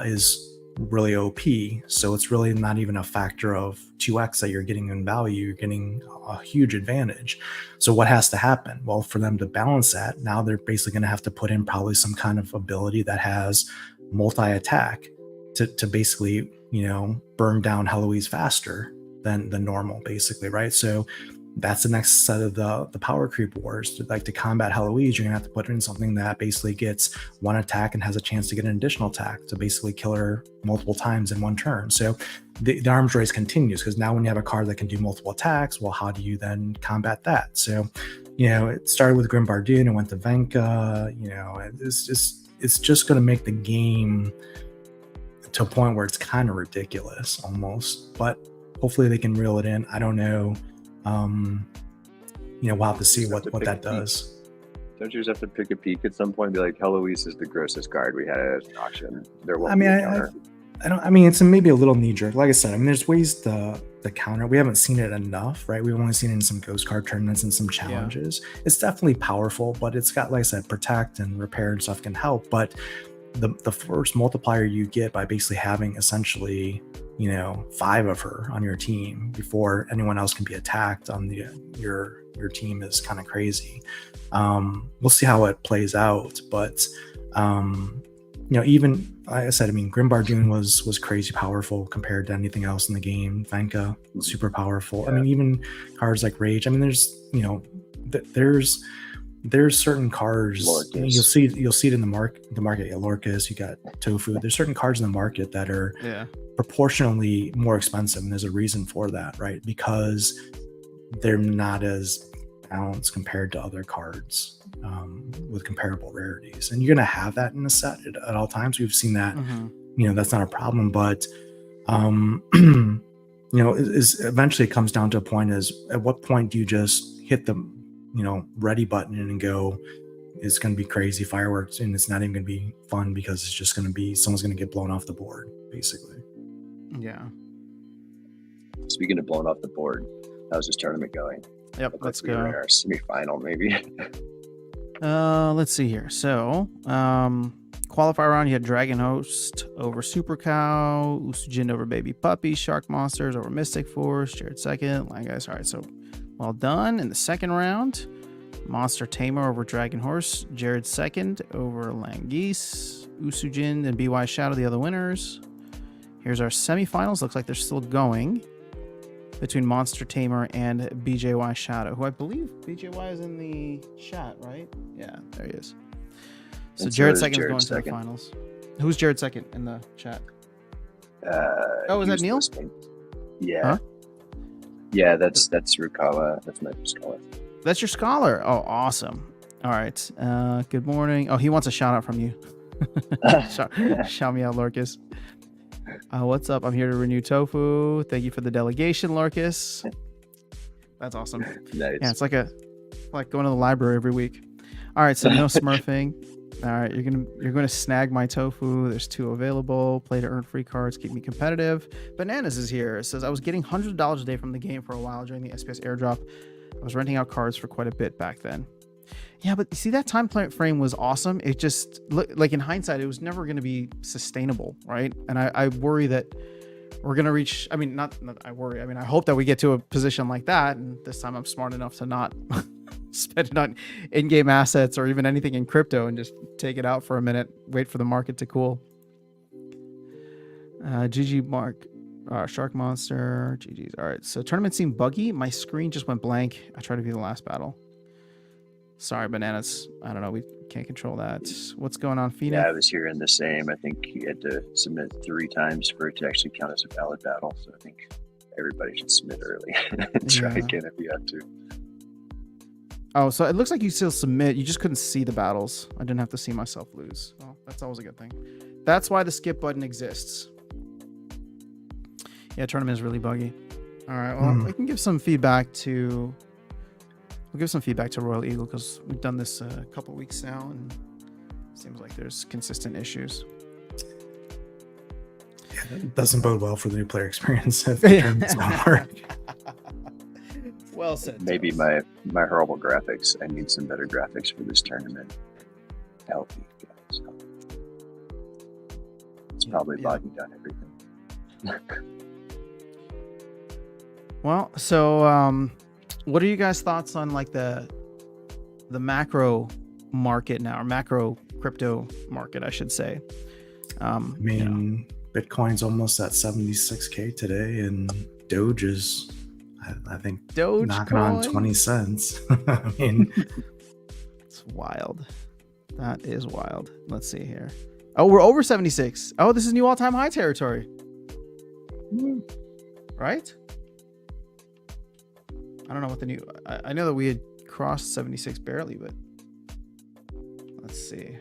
is really OP. So it's really not even a factor of 2x that you're getting in value. You're getting a huge advantage. So what has to happen? Well, for them to balance that, now they're basically going to have to put in probably some kind of ability that has multi-attack to basically, you know, burn down Hallowees faster than normal, basically, right? So that's the next set of the power creep wars. Like to combat Hallowees, you're gonna have to put in something that basically gets 1 attack and has a chance to get an additional attack to basically kill her multiple times in 1 turn. So the arms race continues, because now when you have a card that can do multiple attacks, well, how do you then combat that? So, you know, it started with Grim Bardoon and went to Venka. You know, it's just going to make the game to a point where it's kind of ridiculous almost. But hopefully they can reel it in. I don't know. You know, we'll have to see what that does. Don't you just have to pick a peek at some point and be like, Heloise is the grossest card we had at an auction? There won't be a counter. I mean, it's maybe a little knee jerk. Like I said, I mean, there's ways to counter. We haven't seen it enough, right? We've only seen it in some ghost card tournaments and some challenges. Yeah. It's definitely powerful, but it's got, like I said, protect and repair and stuff can help. But the first multiplier you get by basically having essentially, you know, 5 of her on your team before anyone else can be attacked on your team is kind of crazy. We'll see how it plays out, but you know, even like I said, I mean, Grim Bardoon was crazy powerful compared to anything else in the game. Venka, super powerful. Yeah. I mean, even cards like Rage. I mean, there's, you know, there's certain cards. Lorkus. You'll see it in the market. Yeah, Lorkus. You got Tofu. There's certain cards in the market that are proportionally more expensive, and there's a reason for that, right? Because they're not as balanced compared to other cards with comparable rarities, and you're going to have that in the set at all times. We've seen that. You know, that's not a problem, but you know, is eventually it comes down to a point is, at what point do you just hit the, you know, ready button and go, it's going to be crazy fireworks, and it's not even going to be fun because it's just going to be, someone's going to get blown off the board, basically. Yeah. Speaking of blown off the board, how's this tournament going? Yep, let's go. In our semi-final, maybe. Let's see here. So, qualifier round, you had Dragon Host over Super Cow, Usujin over Baby Puppy, Shark Monsters over Mystic Force, Jared second. Line guys, all right, so well done. In the second round, Monster Tamer over Dragon Horse, Jared second over Langeese, Usujin and BY Shadow, the other winners. Here's our semifinals. Looks like they're still going between Monster Tamer and BJY Shadow, who I believe BJY is in the chat, right? Yeah, there he is. So Jared second is going to the finals. Who's Jared second in the chat? Is that Neil? Listening. Yeah. Huh? Yeah, that's Rukawa. That's my scholar. That's your scholar. Oh, awesome. All right. Good morning. Oh, he wants a shout out from you. Shout me out, Lorkus. What's up? I'm here to renew Tofu. Thank you for the delegation, Lorkus. That's awesome. Nice. Yeah, it's like going to the library every week. All right, so no smurfing. All right, you're gonna snag my Tofu. There's 2 available. Play to earn free cards. Keep me competitive. Bananas is here. It says, I was getting $100 a day from the game for a while during the SPS airdrop. I was renting out cards for quite a bit back then. Yeah, but you see, that time frame was awesome. It just like in hindsight, it was never going to be sustainable, right? And I worry that we're going to reach. I mean, not I worry. I mean, I hope that we get to a position like that, and this time I'm smart enough to not spend it on in-game assets or even anything in crypto and just take it out for a minute, wait for the market to cool. GG Mark, Shark Monster, GG's. All right, so tournament seemed buggy. My screen just went blank. I tried to view the last battle. Sorry, Bananas. I don't know. We can't control that. What's going on, Phoenix? Yeah, I was hearing the same. I think you had to submit 3 times for it to actually count as a valid battle. So I think everybody should submit early and try again if you have to. Oh, so it looks like you still submit. You just couldn't see the battles. I didn't have to see myself lose. Oh, that's always a good thing. That's why the skip button exists. Yeah, tournament is really buggy. All right, well, we can give some feedback to... We'll give some feedback to Royal Eagle because we've done this a couple weeks now and it seems like there's consistent issues. Yeah, it doesn't bode well for the new player experience if the tournament's not work. Well said. Maybe my horrible graphics. I need some better graphics for this tournament. Help me. So it's probably bogging down everything. Well, so what are you guys' thoughts on like the macro market now, or macro crypto market, I should say? I mean, Bitcoin's almost at 76K today, and Doge is, I think, knocking on 20 cents. I mean, it's wild. That is wild. Let's see here. Oh, we're over 76. Oh, this is new all-time high territory. Right? I don't know what the new... I know that we had crossed 76 barely, but... Let's see.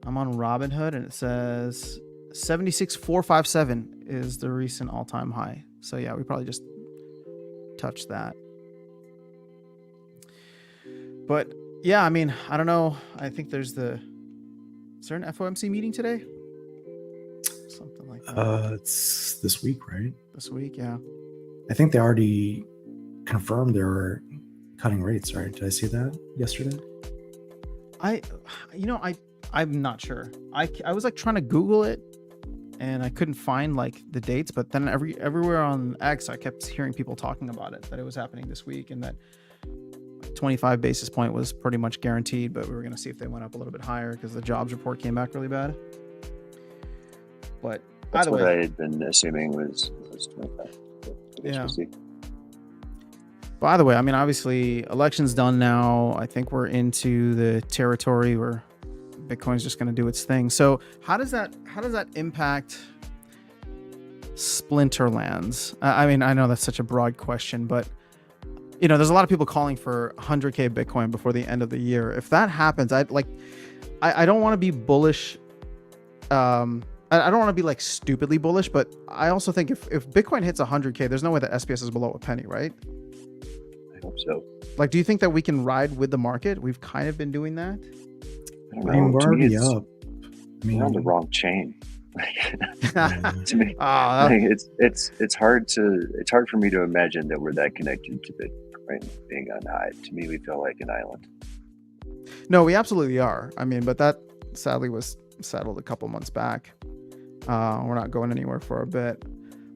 I'm on Robinhood, and it says 76,457 is the recent all-time high. So, yeah, we probably just touched that. But, yeah, I mean, I don't know. I think there's the... Is there an FOMC meeting today? Something like that. It's this week, right? This week, yeah. I think they already confirmed they were cutting rates, right? Did I see that yesterday? I'm not sure. I was like trying to Google it and I couldn't find like the dates, but then everywhere on X, I kept hearing people talking about it, that it was happening this week and that 25 basis point was pretty much guaranteed, but we were going to see if they went up a little bit higher because the jobs report came back really bad. But that's what I had been assuming was 25. Yeah. By the way, I mean, obviously, election's done now. I think we're into the territory where Bitcoin's just going to do its thing. So, how does that impact Splinterlands? I mean, I know that's such a broad question, but there's a lot of people calling for 100K Bitcoin before the end of the year. If that happens, I don't want to be bullish. I don't want to be like stupidly bullish, but I also think if Bitcoin hits 100K, there's no way that SPS is below a penny, right? I hope so. Like, do you think that we can ride with the market? We've kind of been doing that. I don't know. I mean, we're already up. We're on the wrong chain. To me, it's hard for me to imagine that we're that connected to Bitcoin being on high. To me, we feel like an island. No, we absolutely are. I mean, but that sadly was settled a couple months back. We're not going anywhere for a bit,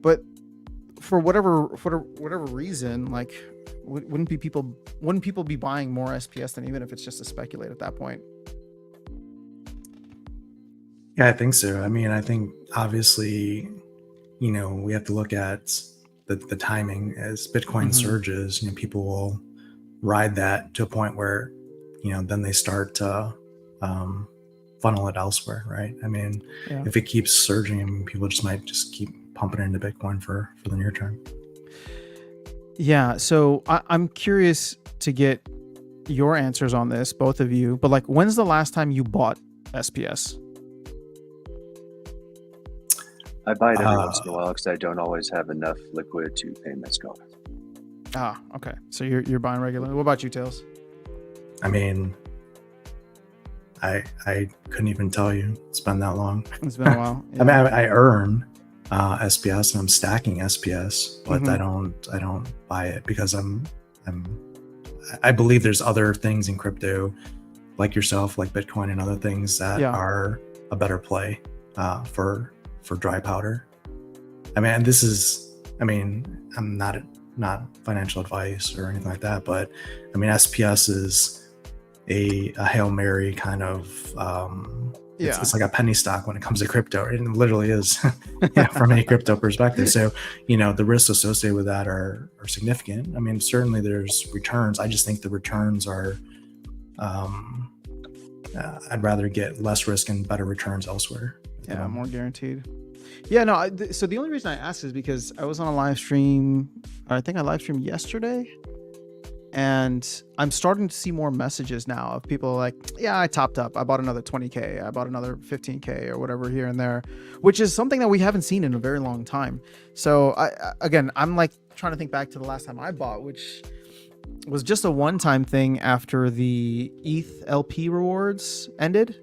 but for whatever reason, like, wouldn't people be buying more SPS than even if it's just to speculate at that point? Yeah, I think so. I mean, I think obviously, we have to look at the timing as Bitcoin surges. People will ride that to a point where, then they start to funnel it elsewhere, right? I mean, if it keeps surging, I mean, people might keep pumping into Bitcoin for the near term. Yeah, so I'm curious to get your answers on this, both of you. But like, when's the last time you bought SPS? I buy it every once in a while because I don't always have enough liquid to pay my scholar. Ah, okay. So you're buying regularly. What about you, Tails? I mean, I couldn't even tell you. It's been that long. It's been a while. Yeah. I mean, I earn SPS and I'm stacking SPS, but I don't buy it because I believe there's other things in crypto, like yourself, like Bitcoin and other things that are a better play for dry powder. I mean, I'm not financial advice or anything like that, but I mean, SPS is a Hail Mary kind of, it's like a penny stock when it comes to crypto. It literally is from a crypto perspective. So, the risks associated with that are significant. I mean, certainly there's returns. I just think the returns are, I'd rather get less risk and better returns elsewhere. Yeah, more guaranteed. Yeah, no. So the only reason I asked is because I was on a live stream. I think I live streamed yesterday, and I'm starting to see more messages now of people like, yeah, I topped up. I bought another 20K. I bought another 15K or whatever here and there, which is something that we haven't seen in a very long time. So I'm like trying to think back to the last time I bought, which was just a one-time thing after the ETH LP rewards ended.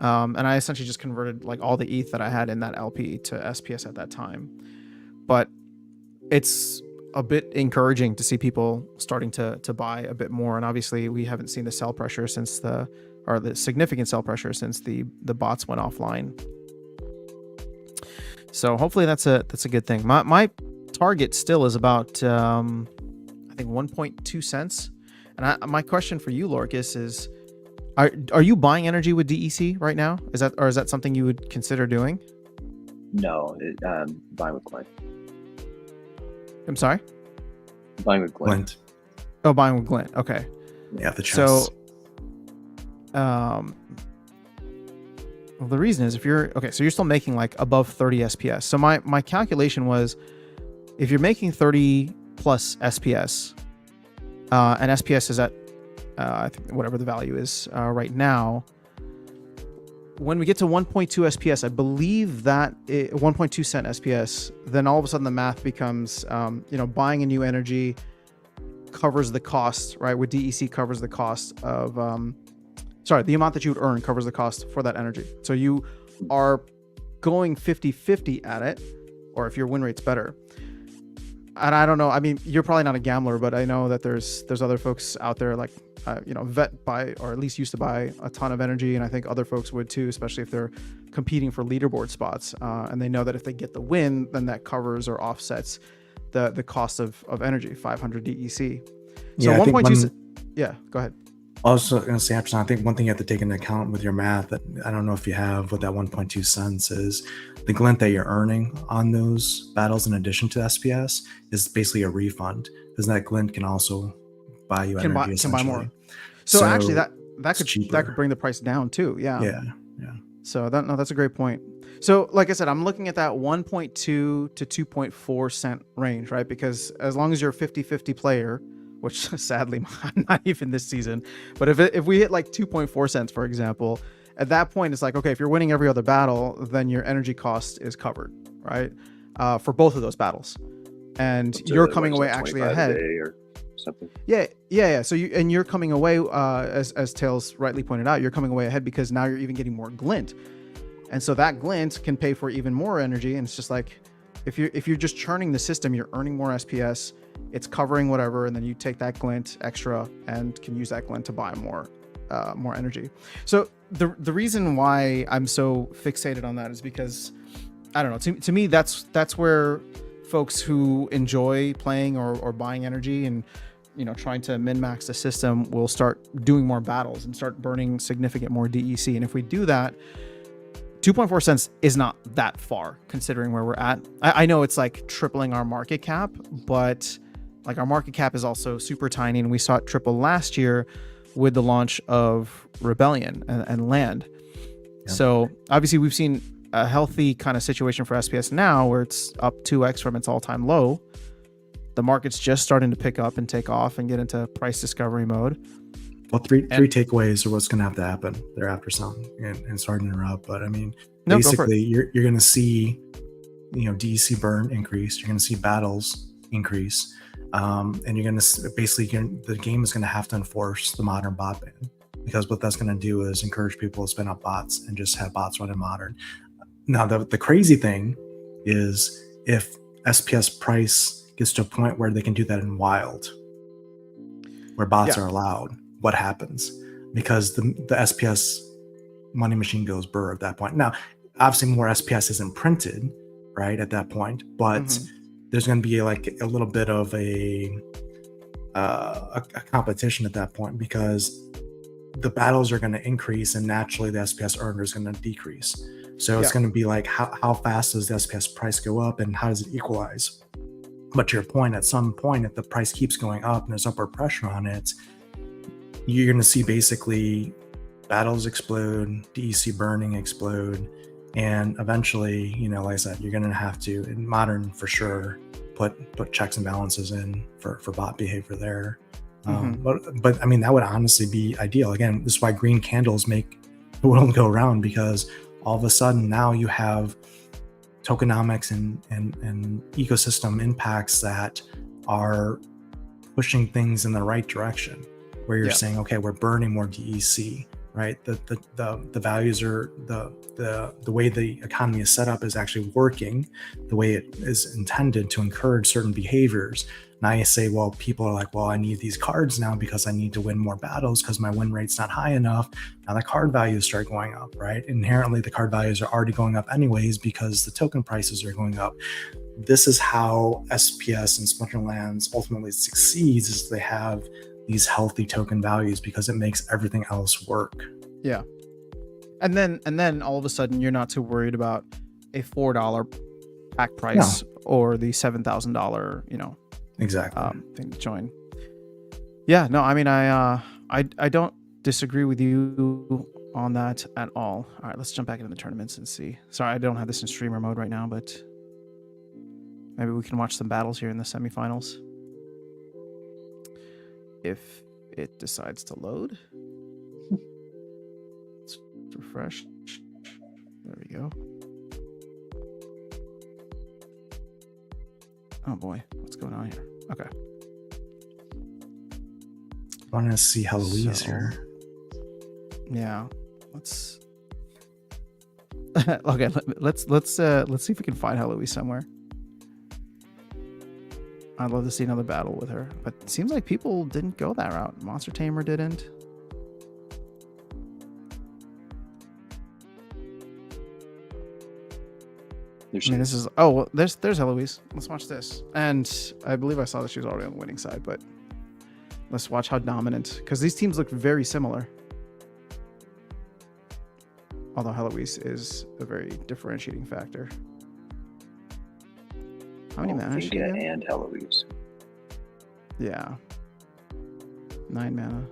And I essentially just converted like all the ETH that I had in that LP to SPS at that time. But it's a bit encouraging to see people starting to buy a bit more. And obviously we haven't seen the sell pressure since the significant sell pressure since the bots went offline. So hopefully that's a good thing. My target still is about, I think 1.2 cents. And my question for you, Lorkus, is, Are you buying energy with DEC right now? Is that something you would consider doing? No, buying with Glint. I'm sorry? Buying with Glint. Oh, buying with Glint. Okay. Yeah, the chest. So, well, the reason is so you're still making like above 30 SPS. So my calculation was, if you're making 30 plus SPS, and SPS is at I think whatever the value is right now, when we get to 1.2 SPS, I believe that 1.2 cent SPS, then all of a sudden the math becomes, buying a new energy covers the cost, right? With DEC covers the cost of, the amount that you would earn covers the cost for that energy. So you are going 50-50 at it, or if your win rate's better. And I don't know, I mean, you're probably not a gambler, but I know that there's other folks out there like, vet buy, or at least used to buy a ton of energy. And I think other folks would too, especially if they're competing for leaderboard spots. And they know that if they get the win, then that covers or offsets the cost of energy, 500 DEC. So 1.2, go ahead. Also, going to say, I think one thing you have to take into account with your math, that I don't know if you have what that 1.2 cents is, the glint that you're earning on those battles in addition to SPS is basically a refund, because that glint can also buy you energy. Can buy more. So actually, that could bring the price down too. Yeah. So that's a great point. So like I said, I'm looking at that 1.2 to 2.4 cent range, right? Because as long as you're a 50-50 player, which sadly I'm not even this season, but if we hit like 2.4 cents, for example, at that point it's like, okay, if you're winning every other battle, then your energy cost is covered, right? For both of those battles, and you're coming away actually ahead. Or something. Yeah. So you're coming away, as Tails rightly pointed out, you're coming away ahead because now you're even getting more glint, and so that glint can pay for even more energy. And it's just like, if you're just churning the system, you're earning more SPS. It's covering whatever, and then you take that glint extra and can use that glint to buy more energy. So the reason why I'm so fixated on that is because, I don't know, to me that's where folks who enjoy playing or buying energy and trying to min-max the system will start doing more battles and start burning significant more DEC. And if we do that, 2.4 cents is not that far considering where we're at. I know it's like tripling our market cap, but like our market cap is also super tiny, and we saw it triple last year with the launch of Rebellion and Land. Yeah. So obviously we've seen a healthy kind of situation for SPS now where it's up 2x from its all-time low. The market's just starting to pick up and take off and get into price discovery mode. Well, three takeaways are what's going to have to happen thereafter, and sorry to interrupt, but I mean, basically you're going to see, DEC burn increase. You're going to see battles increase. And you're going to the game is going to have to enforce the modern bot ban, because what that's going to do is encourage people to spin up bots and just have bots run in modern. Now, the crazy thing is if SPS price gets to a point where they can do that in wild. where bots Yeah. are allowed, what happens? Because the SPS money machine goes burr at that point. Now, obviously, more SPS isn't printed, right, at that point, but there's going to be like a little bit of a competition at that point, because the battles are going to increase and naturally the SPS earner is going to decrease. So it's going to be like, how fast does the SPS price go up and how does it equalize? But to your point, at some point, if the price keeps going up and there's upward pressure on it, you're going to see basically battles explode, DEC burning explode, and eventually, like I said, you're going to have to, in modern for sure, put checks and balances in for bot behavior there. But I mean, that would honestly be ideal. Again, this is why green candles make the world go round, because all of a sudden now you have tokenomics and ecosystem impacts that are pushing things in the right direction, where you're saying, okay, we're burning more DEC, right? The values are the way the economy is set up is actually working the way it is intended to encourage certain behaviors. Now you say, well, people are like, well, I need these cards now because I need to win more battles because my win rate's not high enough. Now the card values start going up, right? Inherently, the card values are already going up anyways because the token prices are going up. This is how SPS and Splinterlands ultimately succeeds, is they have these healthy token values because it makes everything else work. Yeah. And then all of a sudden you're not too worried about a $4 pack price or the $7,000, exactly thing to join. Yeah, no, I mean, I don't disagree with you on that at all. All right, let's jump back into the tournaments and see. Sorry, I don't have this in streamer mode right now, but maybe we can watch some battles here in the semifinals. If it decides to load. Let's refresh. There we go. Oh boy, what's going on here? Okay. I want to see Hallowe's here. Yeah, let's. Okay, let's see if we can find Hallowe's somewhere. I'd love to see another battle with her, but it seems like people didn't go that route. Monster Tamer didn't. I mean, this is there's Eloise. Let's watch this. And I believe I saw that she was already on the winning side, but let's watch how dominant, because these teams look very similar. Although Heloise is a very differentiating factor. How many mana is she again? And Heloise. Yeah. 9 mana.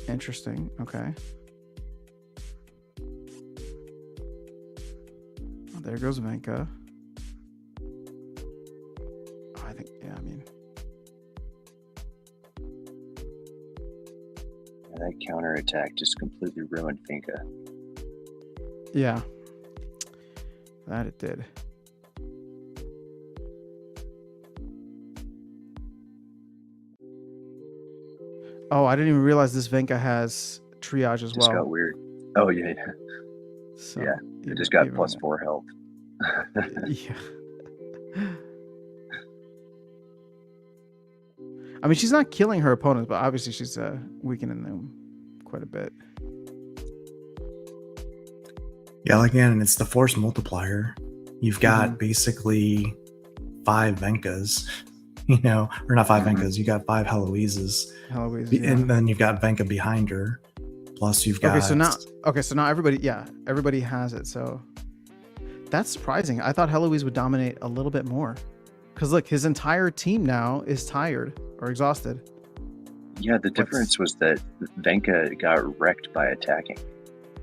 Interesting. Okay. Oh, there goes Venka. Oh, I think, yeah, I mean. That counterattack just completely ruined Finka. Yeah. That it did. Oh, I didn't even realize this Venka has triage as well. Just got weird. Oh, yeah. So, yeah. It just got +4 health. Yeah. I mean, she's not killing her opponents, but obviously she's weakening them quite a bit. Yeah, like, again, it's the force multiplier. You've got basically 5 Venkas, or not 5 Venkas. You got 5 Heloises. And then you've got Venka behind her. Plus you've got... So now everybody has it. So that's surprising. I thought Heloise would dominate a little bit more. Because look, his entire team now is tired or exhausted. Yeah, the difference was that Venka got wrecked by attacking.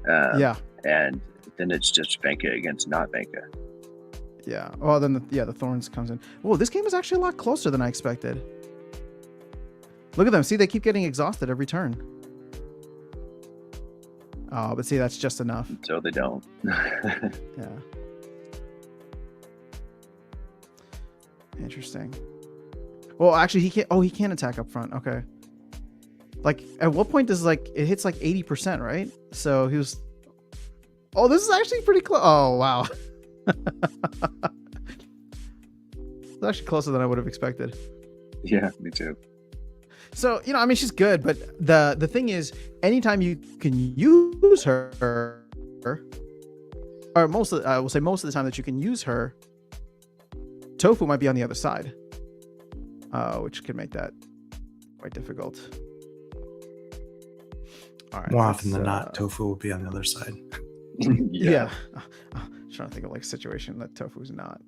And then it's just Venka against not Venka. Yeah. Well, then the Thorns comes in. Whoa, this game is actually a lot closer than I expected. Look at them. See, they keep getting exhausted every turn. Oh, but see, that's just enough. So they don't. Yeah. Interesting. Well, actually, he can't. Oh, he can attack up front. Okay. Like, at what point does like it hits like 80%, right? So he was. Oh, this is actually pretty close. Oh wow. It's actually closer than I would have expected. Yeah, me too. So, I mean, she's good, but the thing is, anytime you can use her, or I will say most of the time that you can use her, Tofu might be on the other side, which could make that quite difficult. All right. More often than not, Tofu will be on the other side. Yeah. I'm trying to think of like a situation that Tofu's not.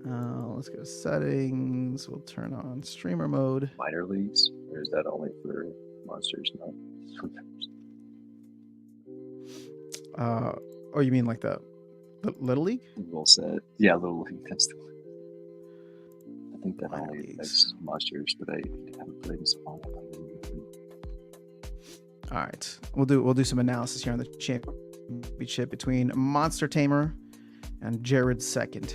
Let's go to settings. We'll turn on streamer mode. Minor leagues, or is that only for monsters? No. Oh, you mean like the Little League? Rule set. Yeah, Little League. That's the one. I think that Minor only leagues. affects monsters, but I haven't played in so long. All right, we'll do some analysis here on the championship between Monster Tamer and Jared Second.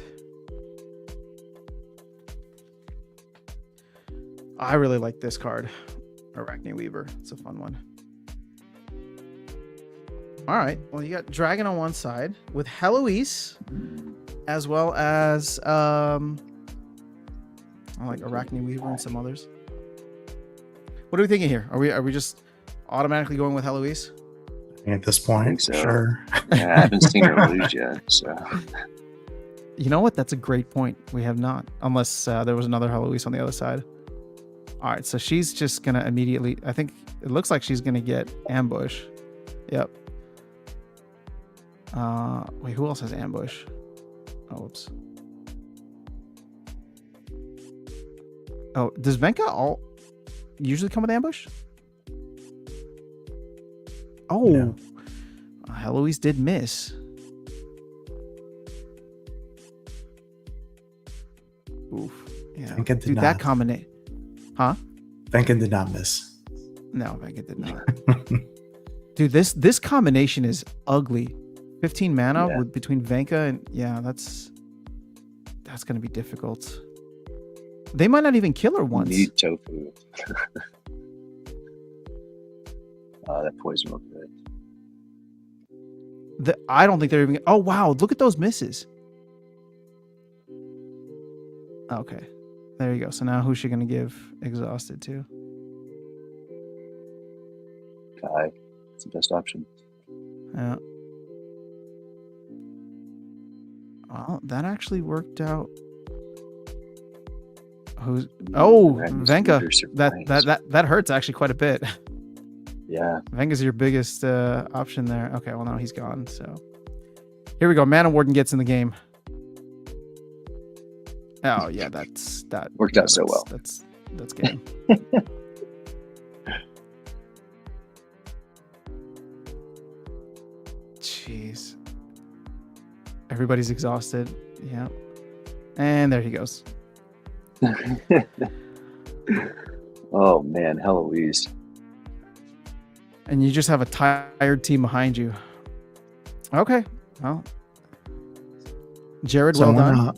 I really like this card, Arachne Weaver. It's a fun one. All right, well, you got Dragon on one side with Heloise, as well as I like Arachne Weaver and some others. What are we thinking here? Are we just automatically going with Heloise? At this point, so. Sure. Yeah, I haven't seen her lose yet, so. You know what? That's a great point. We have not, unless there was another Heloise on the other side. All right, so she's just gonna immediately. I think it looks like she's gonna get ambush. Yep. Wait, who else has ambush? Oh, whoops. Oh, does Venka usually come with ambush? Oh, No. Heloise did miss. Oof. Yeah. Venka did Dude, not. that combination. Huh? Venka did not miss. No, Venka did not. Dude, this combination is ugly. 15 mana with between Venka and that's gonna be difficult. They might not even kill her once. Need Tofu. That poison will good. I don't think they're even. Oh wow! Look at those misses. Okay, there you go. So now who's she gonna give exhausted to? Kai. It's the best option. Yeah. Oh, that actually worked out. Who's? Oh, Venka. That hurts actually quite a bit. Yeah. Venga's your biggest option there. Okay, well now he's gone. So here we go. Mana Warden gets in the game. Oh yeah, that worked out so well. That's game. Jeez. Everybody's exhausted. Yeah. And there he goes. Oh man, Heloise. And you just have a tired team behind you. Okay. Well, Jared, So well done.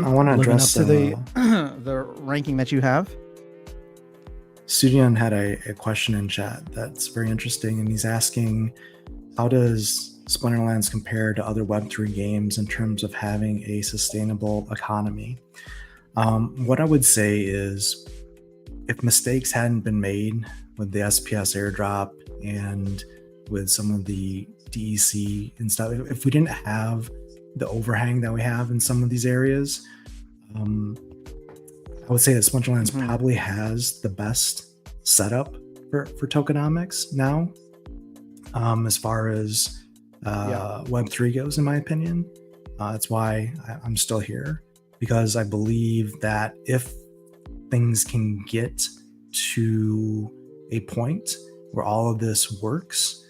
I want to Living address up to the ranking that you have. Studion had a question in chat that's very interesting, and he's asking, how does Splinterlands compare to other Web3 games in terms of having a sustainable economy? What I would say is, if mistakes hadn't been made with the SPS airdrop and with some of the DEC and stuff, if we didn't have the overhang that we have in some of these areas, I would say that Splinterlands probably has the best setup for tokenomics now, as far as Web3 goes, in my opinion. That's why I'm still here, because I believe that if things can get to a point where all of this works,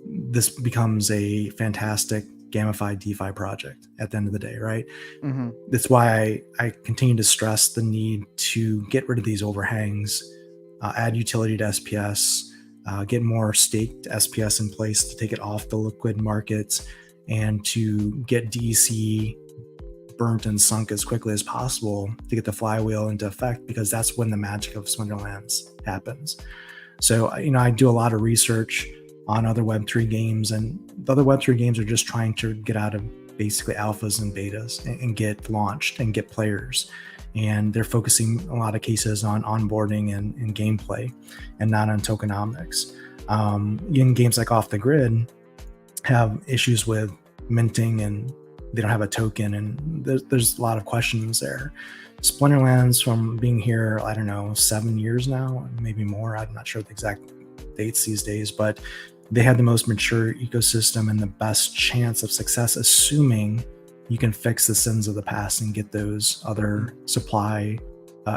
this becomes a fantastic gamified DeFi project at the end of the day, right? Mm-hmm. That's why I continue to stress the need to get rid of these overhangs, add utility to SPS, get more staked SPS in place to take it off the liquid markets, and to get DEC burnt and sunk as quickly as possible to get the flywheel into effect, because that's when the magic of Splinterlands happens. So, I do a lot of research on other Web3 games, and the other Web3 games are just trying to get out of basically alphas and betas and get launched and get players. And they're focusing a lot of cases on onboarding and gameplay and not on tokenomics. In games like Off the Grid have issues with minting and they don't have a token, and there's a lot of questions there. Splinterlands, from being here, I don't know, 7 years now, maybe more. I'm not sure the exact dates these days, but they had the most mature ecosystem and the best chance of success, assuming you can fix the sins of the past and get those other supply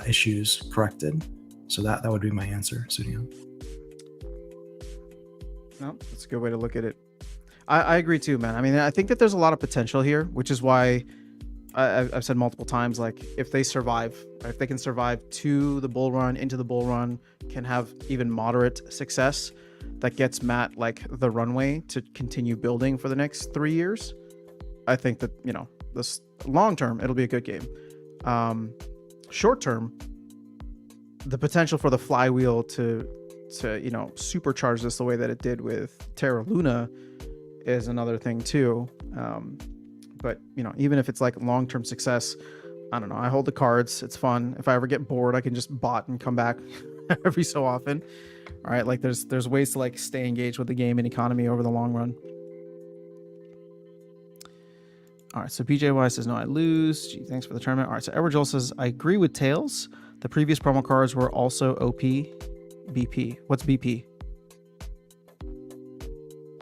issues corrected. So that would be my answer, Studio. No, that's a good way to look at it. I agree too, man. I mean, I think that there's a lot of potential here, which is why I've said multiple times, like, if they survive, if they can survive to the bull run, into the bull run, can have even moderate success, that gets Matt like the runway to continue building for the next 3 years. I think that, this long term, it'll be a good game. Short term, the potential for the flywheel to supercharge this the way that it did with Terra Luna is another thing too. But even if it's like long-term success, I don't know. I hold the cards. It's fun. If I ever get bored, I can just bot and come back every so often. All right. Like there's ways to like stay engaged with the game and economy over the long run. All right. So BJY says, no, I lose. Gee, thanks for the tournament. All right. So Edward Joel says, I agree with Tails. The previous promo cards were also OP. BP. What's BP?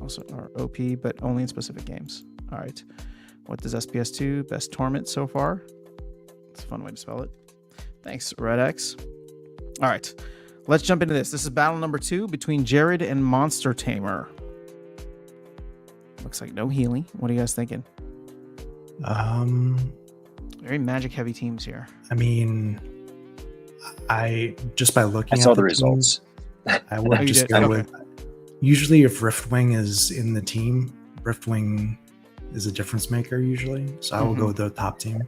Also are OP, but only in specific games. All right. What does SPS2? Best Torment so far. It's a fun way to spell it. Thanks, RedX. All right. Let's jump into this. This is battle number 2 between Jared and Monster Tamer. Looks like no healing. What are you guys thinking? Very magic heavy teams here. I mean, I just by looking I at saw the results. I would just go with. Usually, if Riftwing is in the team, Riftwing is a difference maker usually. So I will go with the top team.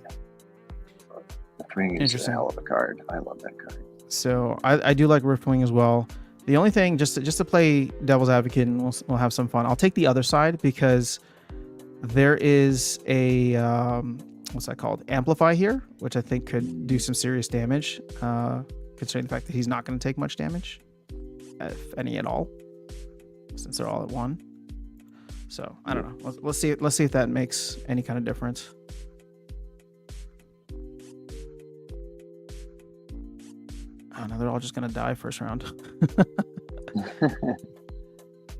Riftwing is a hell of a card. I love that card. So I do like Riftwing as well. The only thing, just to play devil's advocate, and we'll have some fun. I'll take the other side because there is a what's that called? Amplify here, which I think could do some serious damage, considering the fact that he's not going to take much damage, if any at all, since they're all at 1. So I don't know. Let's see if that makes any kind of difference. Oh no, they're all just gonna die first round.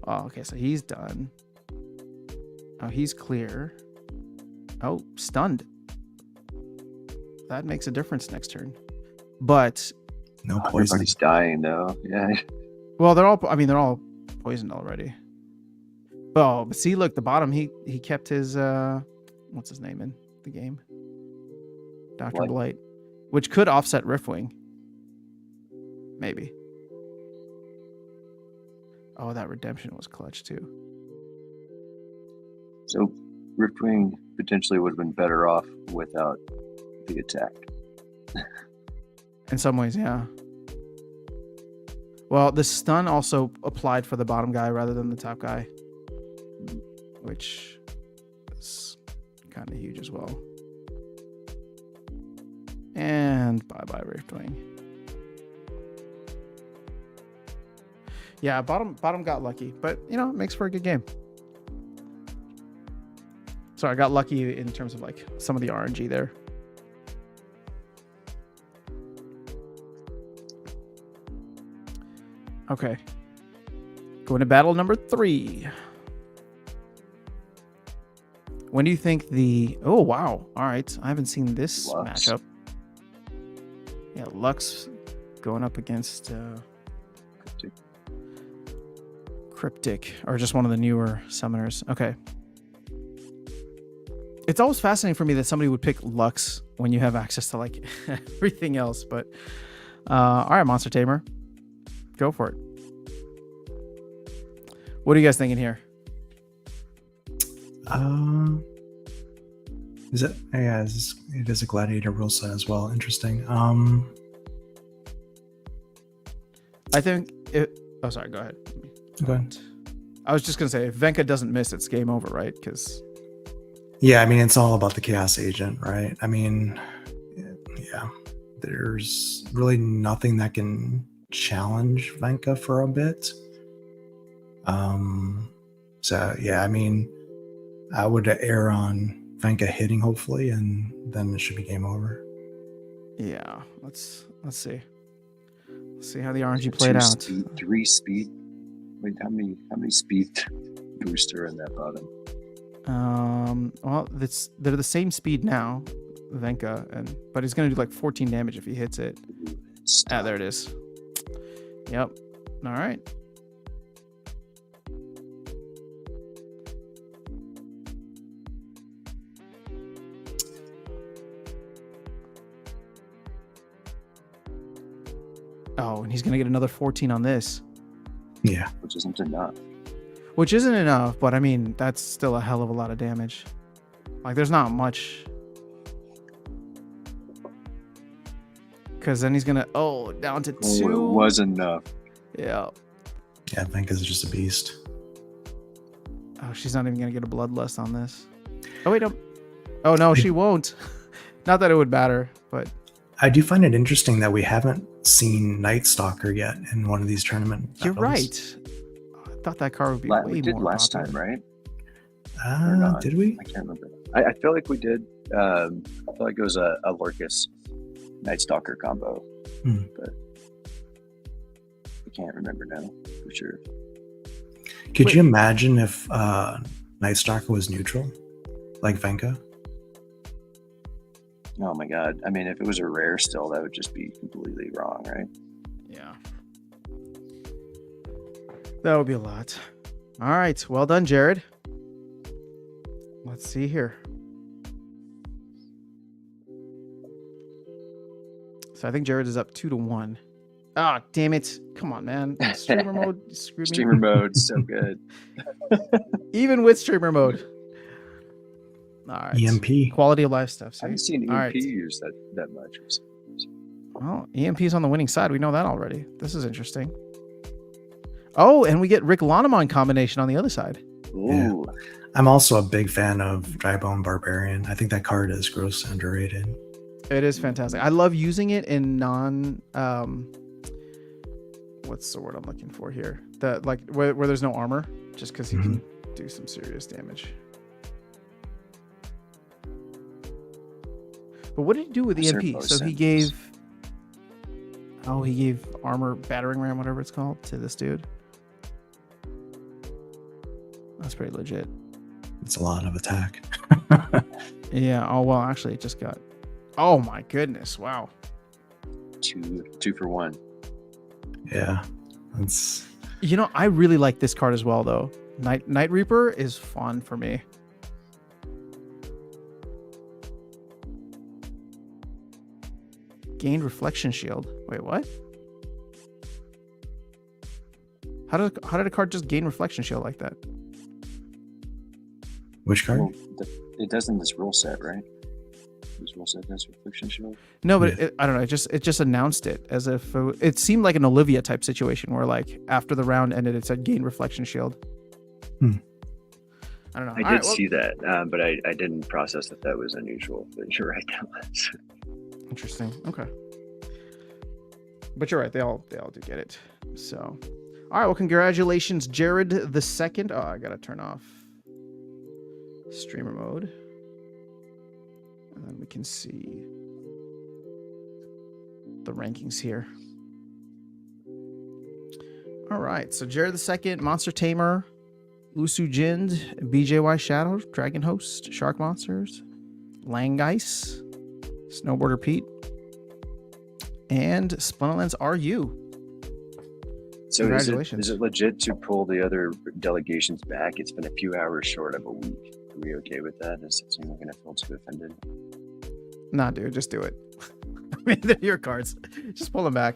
Oh, okay, so he's done. Oh, he's clear. Oh, stunned. That makes a difference next turn. But no poison. Everybody's dying though. Yeah. Well, they're all poisoned already. Oh, but see, look, the bottom, he kept his what's his name in the game? Dr. Blight, which could offset Riftwing. Maybe. Oh, that redemption was clutch too. So Riftwing potentially would have been better off without the attack. In some ways, yeah. Well, the stun also applied for the bottom guy rather than the top guy, which is kind of huge as well. And bye-bye Riftwing. Yeah, bottom got lucky, but it makes for a good game. Sorry, I got lucky in terms of like some of the RNG there. Okay. Going to battle number 3. When do you think the... Oh, wow. All right. I haven't seen this matchup. Yeah, Lux going up against... Cryptic, or just one of the newer summoners. Okay. It's always fascinating for me that somebody would pick Lux when you have access to like everything else, but all right, Monster Tamer, go for it. What are you guys thinking here? Is it? Yeah, it is a gladiator rule set as well. Interesting. I think it. Oh, sorry. Go ahead. Go ahead. I was just gonna say, if Venka doesn't miss, it's game over, right? Because Yeah, I mean, it's all about the chaos agent, right? I mean, yeah, there's really nothing that can challenge Venka for a bit. So yeah, I mean, I would err on Venka hitting, hopefully, and then it should be game over. yeah, let's see. Let's see how the RNG played out. 3 speed. Wait, how many speed booster in that bottom? Well, they're the same speed now, Venka, but he's gonna do like 14 damage if he hits it. Ah, there it is. Yep. All right. Oh, and he's gonna get another 14 on this. Yeah, Which isn't enough. Which isn't enough, but I mean, that's still a hell of a lot of damage. Like, there's not much. Because then he's going to... Oh, down to 2. Oh, it was enough. Yeah. yeah, Venka's just a beast. Oh, she's not even going to get a bloodlust on this. Oh, wait, no. Oh, no, she won't. Not that it would matter, but... I do find it interesting that we haven't seen Night Stalker yet in one of these tournament You're battles. right. I thought that card would be We way did more last popular. time, right? not? Did we? I can't remember. I feel like we did. I feel like it was a Lorkus Night Stalker combo, but I can't remember now for sure. Could you imagine if Night Stalker was neutral, like Venka? Oh my god! I mean, if it was a rare, still that would just be completely wrong, right? Yeah. That would be a lot. All right. Well done, Jared. Let's see here. So I think Jared is up 2-1. Ah, damn it. Come on, man. Streamer mode screwed me. Streamer mode, so good. Even with streamer mode. All right. EMP. Quality of life stuff. I See? haven't seen All EMP right. used that much. Well, EMP's on the winning side. We know that already. This is interesting. Oh, and we get Rick Lonemon combination on the other side. Ooh, I'm also a big fan of Drybone Barbarian. I think that card is grossly underrated. It is fantastic. I love using it in what's the word I'm looking for here? The like where there's no armor, just because he can do some serious damage. But what did he do with EMP? So he gave armor battering ram, whatever it's called, to this dude. That's pretty legit. It's a lot of attack. Yeah. Oh well, actually, it just got. Oh my goodness! Wow. 2 for 1. Yeah, that's. You know, I really like this card as well, though. Night Reaper is fun for me. Gained reflection shield. Wait, what? How did a card just gain reflection shield like that? Which card? Well, it does in this rule set, right? This rule set has reflection shield. No, but I don't know. It just announced it as if it seemed like an Olivia type situation where, like, after the round ended, it said gain reflection shield. I don't know. I did see that, but I didn't process that was unusual. But you're right, that was. Interesting. Okay. But you're right. They all do get it. So, all right. Well, congratulations, Jared the second. Oh, I gotta turn off streamer mode, and then we can see the rankings here. All right. So Jared the second, Monster Tamer, Lusu Jind, BJY Shadow, Dragon Host, Shark Monsters, Langeis, Snowboarder Pete, and Spunlens RU. So Congratulations. Is it legit to pull the other delegations back? It's been a few hours short of a week. Are we okay with that? Is that something we're going to feel too offended? Nah, dude, just do it. I mean, they're your cards. Just pull them back.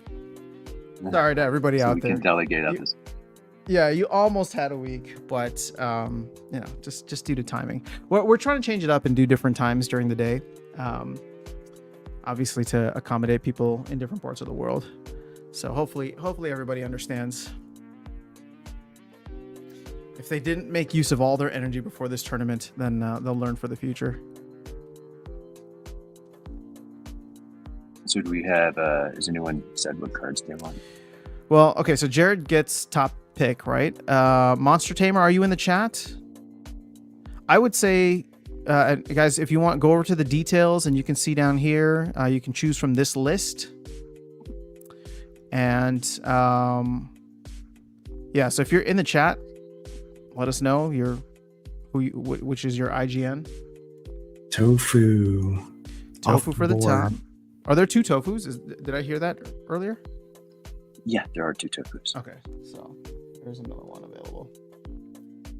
Sorry to everybody So out we there. can delegate up this. Yeah, you almost had a week, but just due to timing. We're trying to change it up and do different times during the day. Obviously to accommodate people in different parts of the world. So hopefully everybody understands. If they didn't make use of all their energy before this tournament, then they'll learn for the future. So do we have, has anyone said what cards they want? Well, okay, so Jared gets top pick, right? Monster Tamer, are you in the chat? I would say, guys, if you want, go over to the details and you can see down here, you can choose from this list. And yeah, so if you're in the chat, let us know which is your IGN. Tofu For the top. Are there 2 tofus? Did I hear that earlier? Yeah, there are 2 tofus. Okay, so there's another one available.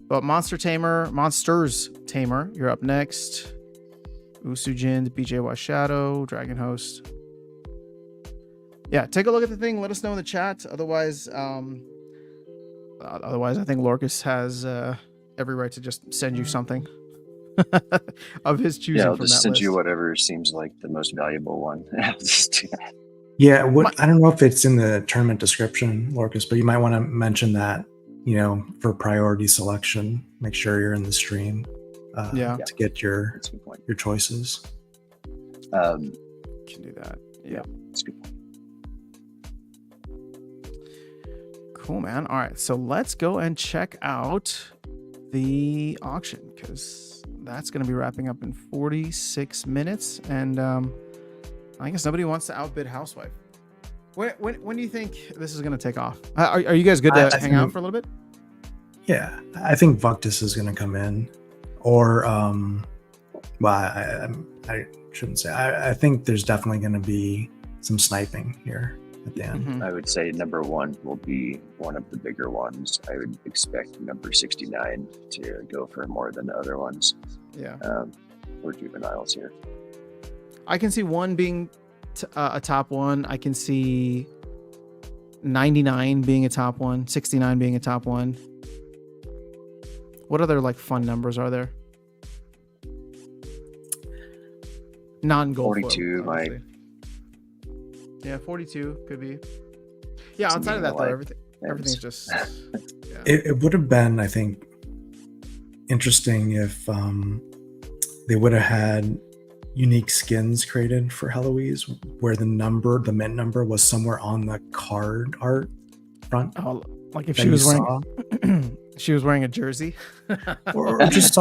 But Monsters Tamer, you're up next. Usujin, BJY Shadow, Dragon Host. Yeah, take a look at the thing. Let us know in the chat. Otherwise, I think Lorkus has every right to just send you something of his choosing. Yeah, I'll from just that send list. you whatever seems like the most valuable one. I'll just do that. Yeah, I don't know if it's in the tournament description, Lorkus, but you might want to mention that, for priority selection. Make sure you're in the stream to get your choices. Can do that. Yeah, that's a good point. Cool, man. All right, so let's go and check out the auction because that's going to be wrapping up in 46 minutes, and I guess nobody wants to outbid Housewife. When do you think this is going to take off? Are you guys good to hang out for a little bit? Yeah, I think Vuctus is going to come in, or I shouldn't say. I think there's definitely going to be some sniping here at the end. Mm-hmm. I would say number 1 will be one of the bigger ones. I would expect number 69 to go for more than the other ones. Yeah. We're juveniles here. I can see 1 being a top 1. I can see 99 being a top 1, 69 being a top 1. What other fun numbers are there? Non-gold 42 might. Yeah, 42 could be. Yeah, outside of that though, everything's just. Yeah. It would have been, I think, interesting if they would have had unique skins created for Heloise, where the mint number was somewhere on the card art front. Oh, like if she was wearing, she was wearing a jersey, or just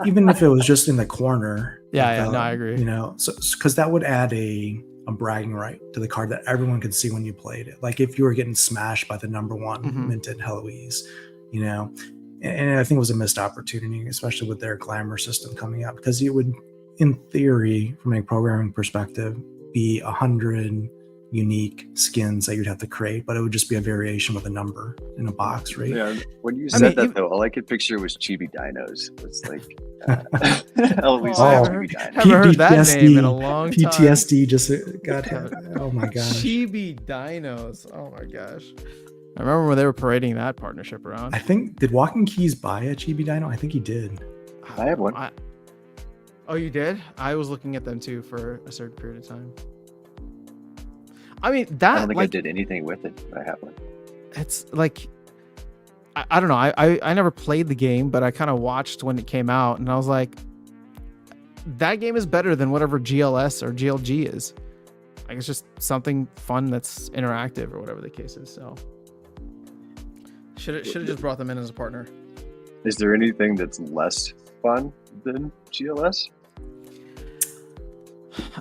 even if it was just in the corner. Yeah, no, I agree. So because that would add a bragging right to the card that everyone could see when you played it. Like if you were getting smashed by the number 1 minted Heloise, and I think it was a missed opportunity, especially with their glamour system coming up, because it would, in theory, from a programming perspective, be 100 unique skins that you'd have to create, but it would just be a variation with a number in a box, right? Yeah, when you said that, though, all I could picture was Chibi Dinos. It's like Eloise Chibi Dinos. Haven't heard that name in a long time. PTSD just got hit. Oh my gosh. Chibi Dinos. Oh my gosh. I remember when they were parading that partnership around. I think, did Walking Keys buy a Chibi Dino? I think he did. I have one. Oh, you did? I was looking at them too for a certain period of time. I mean, that. I don't think I did anything with it, but I have one. It's like, I don't know. I never played the game, but I kind of watched when it came out, and I was like, that game is better than whatever GLS or GLG is. Like, it's just something fun that's interactive or whatever the case is. So, should have just brought them in as a partner. Is there anything that's less fun than GLS?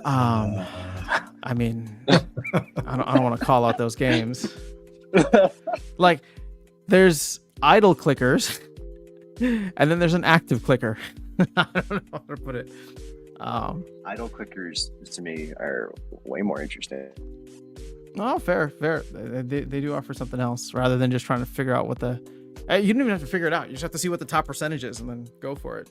I mean, I don't want to call out those games. Like, there's idle clickers, and then there's an active clicker. I don't know how to put it. Idle clickers to me are way more interesting. Oh, fair. They do offer something else rather than just trying to figure out what the. You don't even have to figure it out. You just have to see what the top percentage is and then go for it.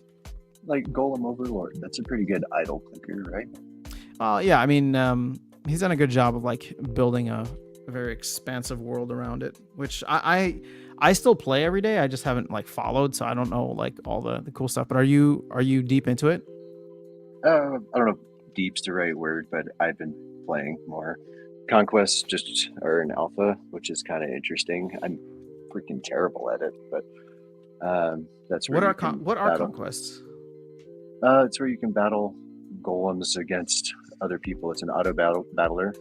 Like Golem Overlord, that's a pretty good idle clicker, right? Yeah, I mean, he's done a good job of like building a very expansive world around it, which I I still play every day. I just haven't like followed, so I don't know like all the cool stuff. But are you deep into it? I don't know if deep's the right word, but I've been playing more. Conquests just are in alpha, which is kind of interesting. I'm freaking terrible at it, but that's where What are conquests? It's where you can battle golems against other people. It's an auto battler.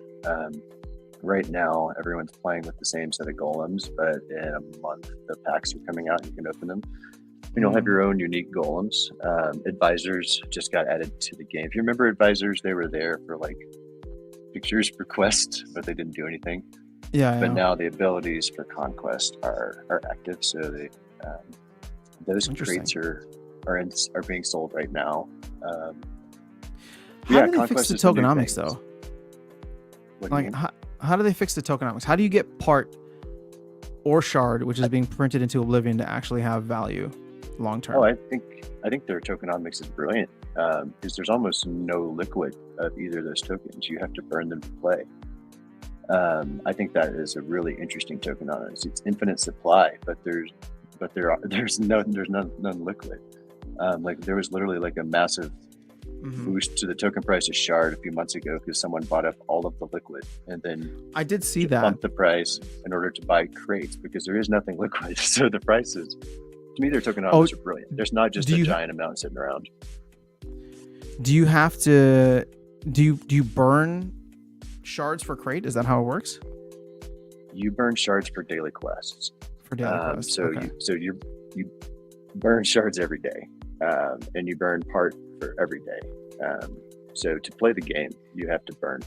Right now, everyone's playing with the same set of golems, but in a month, the packs are coming out. You can open them. And you'll have your own unique golems. Advisors just got added to the game. If you remember advisors, they were there for like pictures per quest, but they didn't do anything. Yeah. But now the abilities for conquest are active, so they those crates are being sold right now. How do they fix the tokenomics though? Like how do they fix the tokenomics? How do you get part or shard, which is being printed into Oblivion, to actually have value long term? Oh, I think their tokenomics is brilliant because there's almost no liquid of either of those tokens. You have to burn them to play. I think that is a really interesting tokenomics. It's infinite supply, but there's none liquid. Like there was literally like a massive boost to the token price of shard a few months ago because someone bought up all of the liquid, and then I did see that bumped the price in order to buy crates because there is nothing liquid. So the prices, to me, their tokenomics are brilliant. There's not just a giant amount sitting around. Do you have to do you burn shards for crate? Is that how it works? You burn shards for daily quests. For daily quests. So you burn shards every day, and you burn part for every day. So to play the game, you have to burn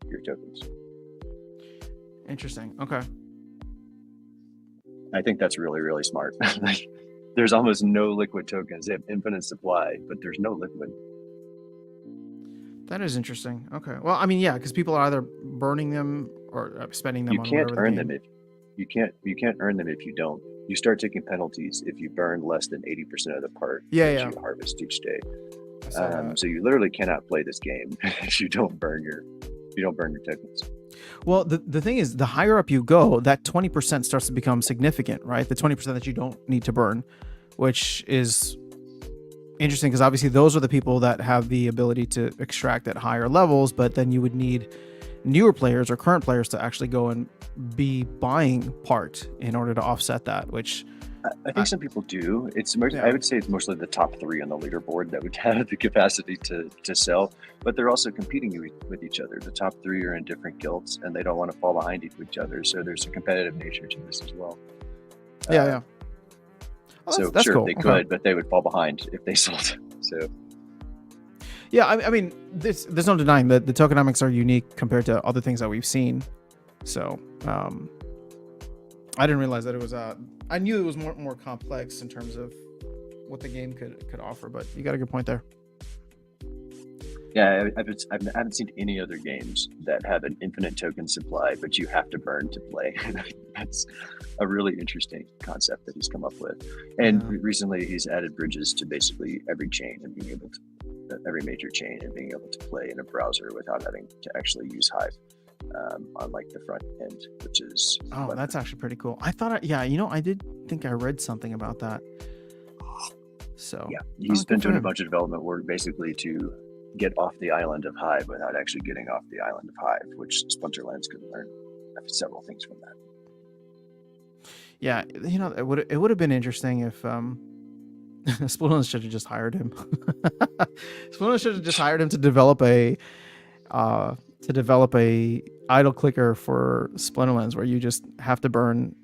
your tokens. Interesting. Okay. I think that's really, really smart. There's almost no liquid tokens. They have infinite supply, but there's no liquid. That is interesting. Okay. Well, I mean, yeah, because people are either burning them or spending them. You can't earn them if you can't earn them if you don't. You start taking penalties if you burn less than 80% of the part that you harvest each day. So you literally cannot play this game if you don't burn your tokens. Well, the thing is, the higher up you go, that 20% starts to become significant, right? The 20% that you don't need to burn, which is interesting because obviously those are the people that have the ability to extract at higher levels, but then you would need newer players or current players to actually go and be buying part in order to offset that, which I think some people do. I would say it's mostly the top 3 on the leaderboard that would have the capacity to sell, but they're also competing with each other. The top 3 are in different guilds and they don't want to fall behind each other. So there's a competitive nature to this as well. Yeah. So sure, cool. They could, but they would fall behind if they sold. So yeah, I mean, there's no denying that the tokenomics are unique compared to other things that we've seen. So I didn't realize that it was I knew it was more complex in terms of what the game could offer, but you got a good point there. Yeah, I haven't seen any other games that have an infinite token supply, but you have to burn to play. That's a really interesting concept that he's come up with. And recently he's added bridges to basically every chain and being able to, every major chain, and being able to play in a browser without having to actually use Hive on like the front end, which is that's actually pretty cool. I thought, I did think I read something about that. So yeah, he's been doing a bunch of development work basically to get off the island of Hive without actually getting off the island of Hive, which Splinterlands could learn several things from that. Yeah, it would have been interesting if Splinterlands should have just hired him. Splinterlands should have just hired him to develop a idle clicker for Splinterlands where you just have to burn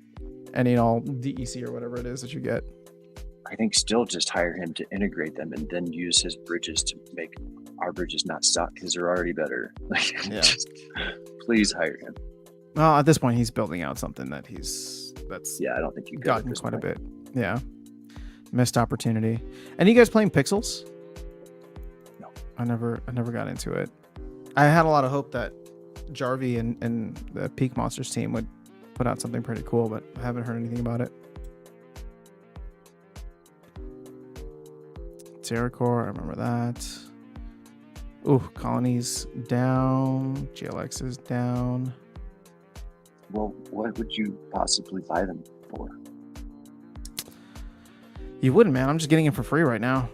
any and all DEC or whatever it is that you get. I think still just hire him to integrate them and then use his bridges to make our bridges not suck because they're already better. Just please hire him. Well, at this point, he's building out something that's I don't think you've gotten quite a bit. Yeah, missed opportunity. And you guys playing Pixels? No, I never got into it. I had a lot of hope that Jarvie and the Peak Monsters team would put out something pretty cool, but I haven't heard anything about it. TerraCore, I remember that. Ooh, Colony's down. GLX is down. Well, what would you possibly buy them for? You wouldn't, man. I'm just getting it for free right now.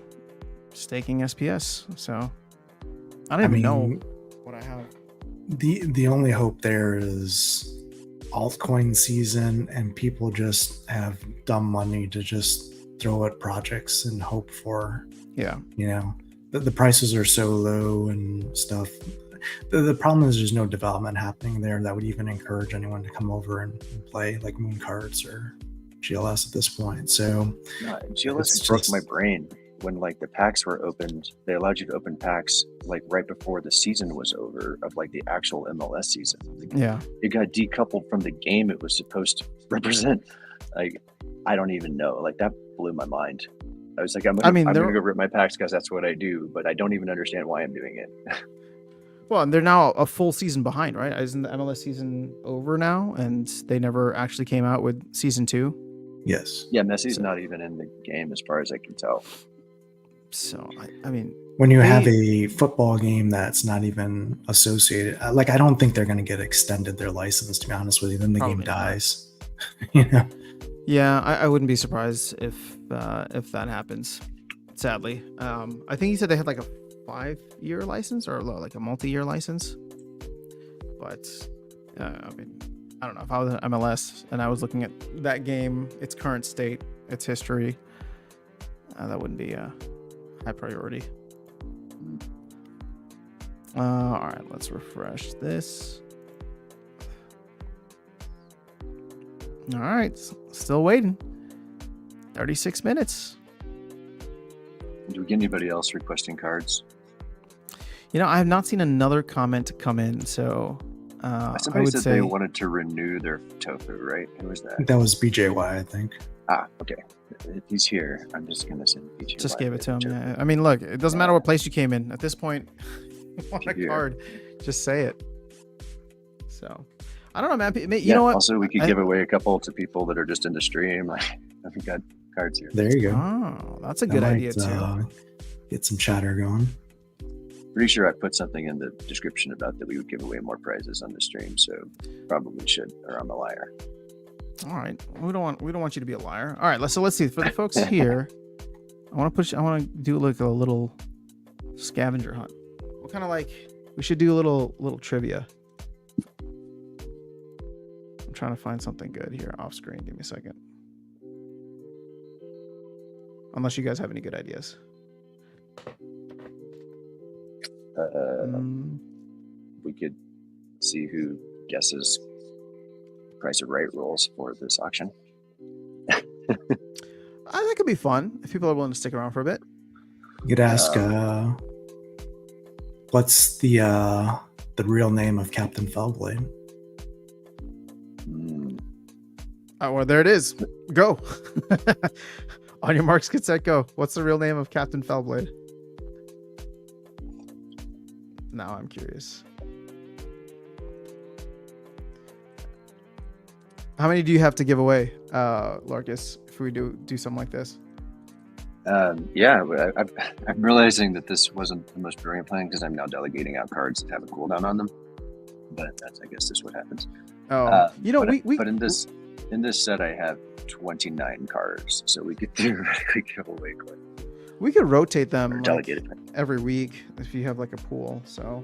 Staking SPS. So I don't even know what I have. The only hope there is altcoin season, and people just have dumb money to just throw at projects and hope for. Yeah. The prices are so low and stuff. The problem is there's no development happening there that would even encourage anyone to come over and play like Moon Cards or GLS at this point. So GLS just broke my brain. When like the packs were opened, they allowed you to open packs like right before the season was over of like the actual MLS season. Yeah. It got decoupled from the game it was supposed to represent. Like, I don't even know. Like, that blew my mind. I was like, I'm gonna go rip my packs because that's what I do, but I don't even understand why I'm doing it. Well, and they're now a full season behind, right? Isn't the MLS season over now? And they never actually came out with season 2? Yes. Yeah, Messi's not even in the game as far as I can tell. So, I mean... When you have a football game that's not even associated... Like, I don't think they're going to get extended their license, to be honest with you. Then the game dies. Yeah, I wouldn't be surprised if that happens, sadly. I think he said they had like a 5-year license or like a multi-year license. But, I mean, I don't know. If I was an MLS and I was looking at that game, its current state, its history, that wouldn't be a high priority. All right, let's refresh this. All right, still waiting. 36 minutes. Do we get anybody else requesting cards? I have not seen another comment come in, so somebody said they wanted to renew their tofu, right? Who was that? That was BJY, I think. Okay. If he's here, I'm just going to send BJY. Just gave it to him, yeah. I mean, look, it doesn't matter what place you came in. At this point, you want a card, just say it. So, I don't know, man. You know what? Also, we could give away a couple to people that are just in the stream. I've got cards here. There you go. Oh, that's a good idea, too. Get some chatter going. Pretty sure I put something in the description about that we would give away more prizes on the stream, so probably should, or I'm a liar. All right, we don't want you to be a liar. All right, let's see. For the folks here, I want to do like a little scavenger hunt. What kind of we should do a little trivia. I'm trying to find something good here off screen. Give me a second. Unless you guys have any good ideas. We could see who guesses Price of Right rules for this auction. That could be fun if people are willing to stick around for a bit. You could ask, what's the real name of Captain Fellblade? Oh, well, there it is. Go. On your marks, get set, go. What's the real name of Captain Fellblade? Now I'm curious. How many do you have to give away, Lorkus, if we do something like this? I'm realizing that this wasn't the most brilliant plan because I'm now delegating out cards that have a cooldown on them. But I guess that's what happens. Oh, but in this set I have 29 cards, so we could theoretically give away quite. We could rotate them every week if you have like a pool. So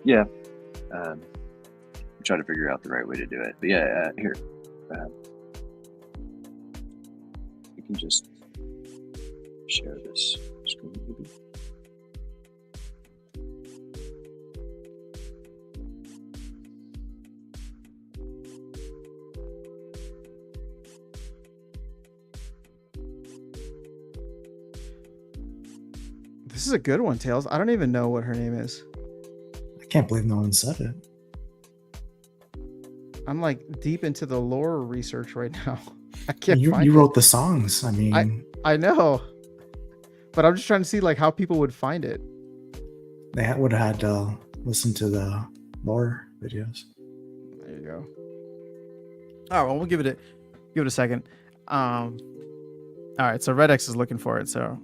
yeah, try to figure out the right way to do it. But yeah, here you can just share this screen maybe. This is a good one, Tails. I don't even know what her name is. I can't believe no one said it. I'm like deep into the lore research right now. I can't find it. You wrote the songs. I mean, I know, but I'm just trying to see like how people would find it. They would have had to listen to the lore videos. There you go. Oh well, we'll give it a second. All right, so Red X is looking for it, so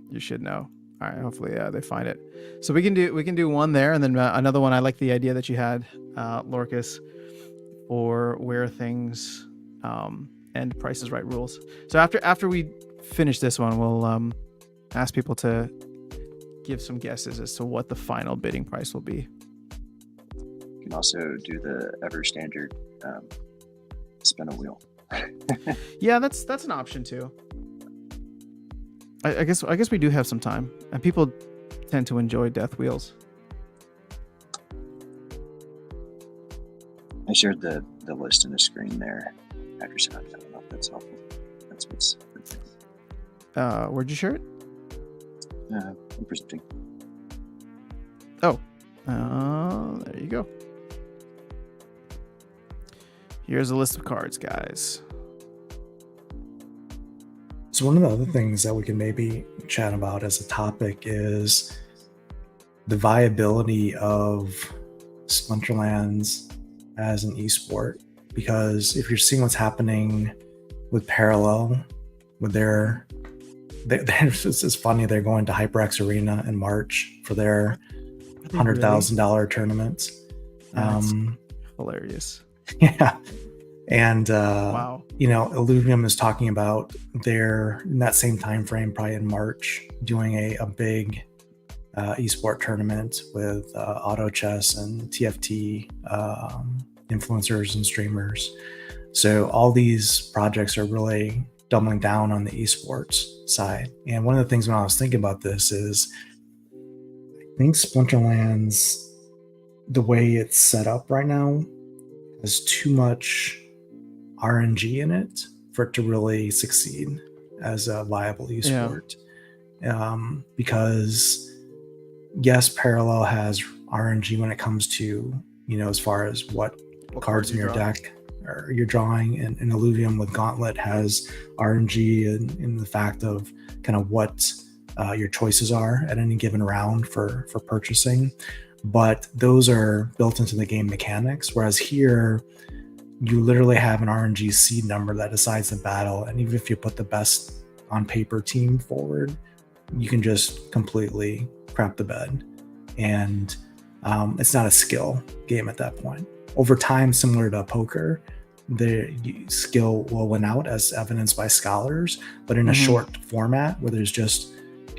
you should know. All right, hopefully they find it. So we can do one there, and then another one. I like the idea that you had, Lorkus, for where things and Price is Right rules. So after we finish this one, we'll ask people to give some guesses as to what the final bidding price will be. You can also do the ever standard spin a wheel. Yeah, that's an option too. I guess we do have some time, and people tend to enjoy death wheels. I shared the list in the screen there. After I don't know if that's helpful. That's what's. Where'd you share it? I'm presenting. Oh, there you go. Here's a list of cards, guys. So one of the other things that we can maybe chat about as a topic is the viability of Splinterlands as an esport. Because if you're seeing what's happening with Parallel, with it's funny, they're going to HyperX Arena in March for their $100,000 tournaments. That's hilarious. Yeah. And wow. Illuvium is talking about their, in that same time frame, probably in March, doing a big esport tournament with Auto Chess and TFT influencers and streamers. So all these projects are really doubling down on the esports side. And one of the things when I was thinking about this is, I think Splinterlands, the way it's set up right now, has too much RNG in it for it to really succeed as a viable esport. Yeah. Because yes, Parallel has RNG when it comes to, as far as what cards in your deck or you're drawing, and Illuvium with Gauntlet has RNG in the fact of kind of what your choices are at any given round for purchasing. But those are built into the game mechanics, whereas here you literally have an RNG seed number that decides the battle, and even if you put the best on paper team forward, you can just completely crap the bed. And it's not a skill game at that point. Over time, similar to poker, the skill will win out, as evidenced by scholars, but in a short format where there's just,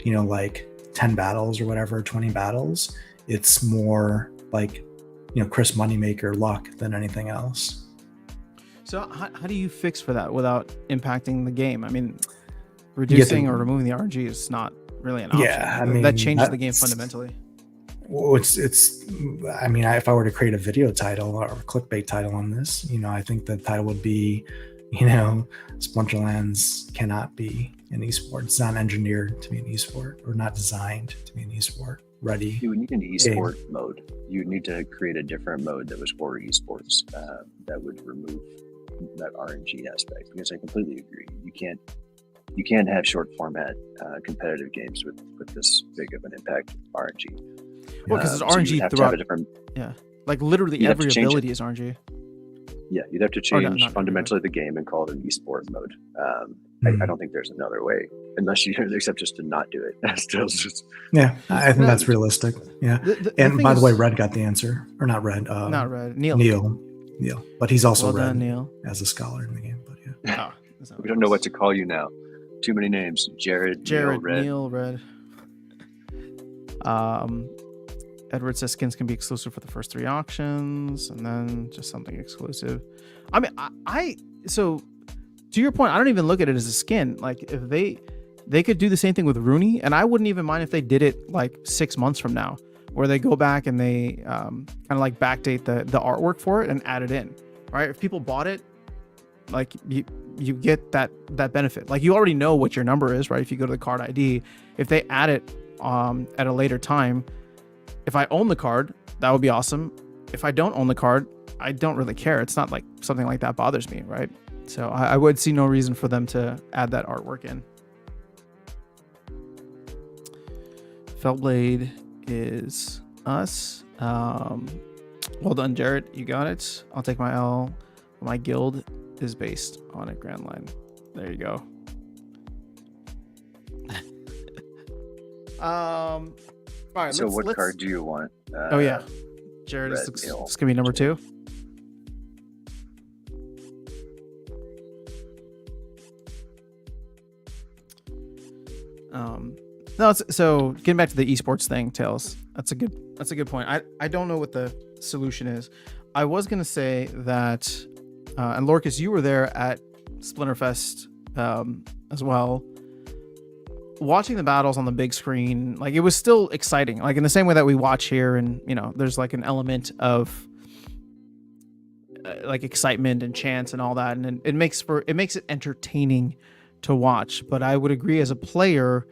like 10 battles or whatever, 20 battles, it's more like, Chris Moneymaker luck than anything else. So how do you fix for that without impacting the game? I mean, reducing or removing the RNG is not really an option. Yeah, I mean, that changes the game fundamentally. Well, if I were to create a video title or a clickbait title on this, I think the title would be, Splinterlands cannot be an esport. It's not engineered to be an esport, or not designed to be an esport. Ready? You would need an esport mode. You would need to create a different mode that was for esports that would remove that RNG aspect. Because I completely agree. You can't have short format competitive games with this big of an impact RNG. Well, because it's RNG throughout. Like literally every ability is RNG. Yeah, you'd have to change fundamentally the game and call it an esport mode. I don't think there's another way, unless you accept just to not do it. Still just. Yeah, I think that's realistic. Yeah, and by the way, Red got the answer, or not Red? Not Red. Neil. Neil, but he's also well Red done, Neil, as a scholar in the game. But yeah, we don't know what to call you now. Too many names. Jared, Neil, Red. Edward says skins can be exclusive for the first 3 auctions, and then just something exclusive. I mean, so to your point, I don't even look at it as a skin. Like, if they could do the same thing with Rooney, and I wouldn't even mind if they did it like 6 months from now, where they go back and they kind of like backdate the artwork for it and add it in, right? If people bought it, like you get that benefit. Like, you already know what your number is, right? If you go to the card ID, if they add it at a later time, if I own the card, that would be awesome. If I don't own the card, I don't really care. It's not like something like that bothers me, right? So I would see no reason for them to add that artwork in. Feltblade is us. Well done, Jared. You got it. I'll take my L. My guild is based on a Grand Line. There you go. All right, so what card do you want? Jared is going to be number 2. No, so getting back to the esports thing, Tails. That's a good point. I don't know what the solution is. I was gonna say that, and Lorkus, you were there at Splinterfest as well. Watching the battles on the big screen, like, it was still exciting. Like, in the same way that we watch here, and there's like an element of like excitement and chance and all that, and it makes it entertaining to watch. But I would agree, as a player,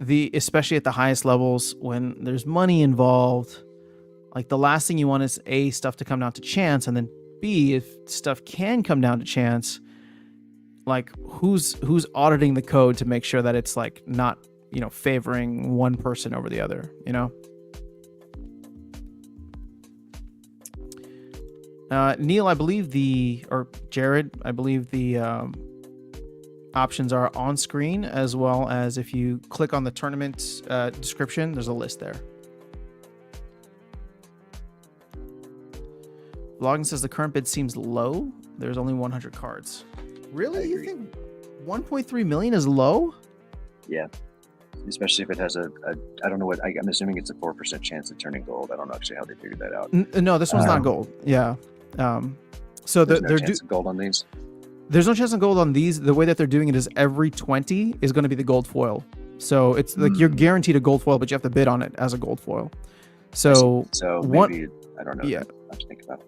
especially at the highest levels, when there's money involved, like, the last thing you want is A, stuff to come down to chance, and then B, if stuff can come down to chance, like, who's auditing the code to make sure that it's like not favoring one person over the other. Neil, I believe Jared, I believe the options are on screen, as well as if you click on the tournament description, there's a list there. Vlogging says the current bid seems low. There's only 100 cards. Really? You think 1.3 million is low? Yeah. Especially if it has I don't know what, I'm assuming it's a 4% chance of turning gold. I don't know actually how they figured that out. No, this one's not gold. Yeah. So there's no chance of gold on these? There's no chance of gold on these. The way that they're doing it is every 20 is going to be the gold foil. So it's like you're guaranteed a gold foil, but you have to bid on it as a gold foil. So maybe, I don't know. Yeah. I have to think about it.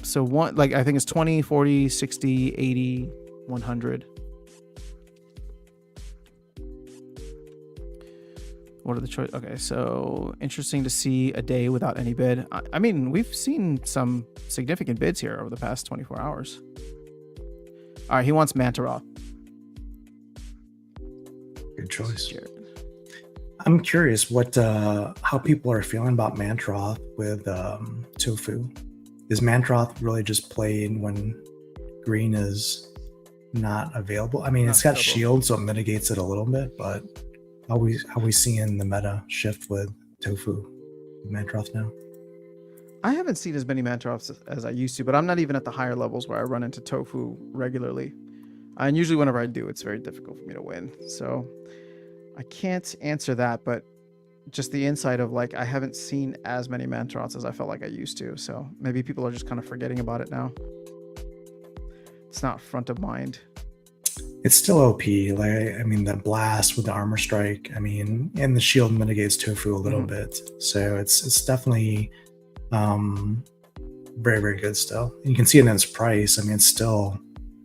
So one, like, I think it's 20, 40, 60, 80, 100. What are the choices? Okay, so interesting to see a day without any bid. I mean, we've seen some significant bids here over the past 24 hours. All right, he wants Mantara. Good choice. Jared. I'm curious how people are feeling about Mantroth with Tofu. Is Mantroth really just played when green is not available? I mean, it's got shield, so it mitigates it a little bit, but how we seeing the meta shift with Tofu, Mantroth now? I haven't seen as many Mantroths as I used to, but I'm not even at the higher levels where I run into Tofu regularly. And usually whenever I do, it's very difficult for me to win. So I can't answer that, but just the insight of, like, I haven't seen as many Mantroths as I felt like I used to. So maybe people are just kind of forgetting about it now. It's not front of mind. It's still OP. Like, I mean, the blast with the armor strike, I mean, and the shield mitigates Tofu a little bit. So it's definitely very, very good still. And you can see it in its price. I mean, it's still,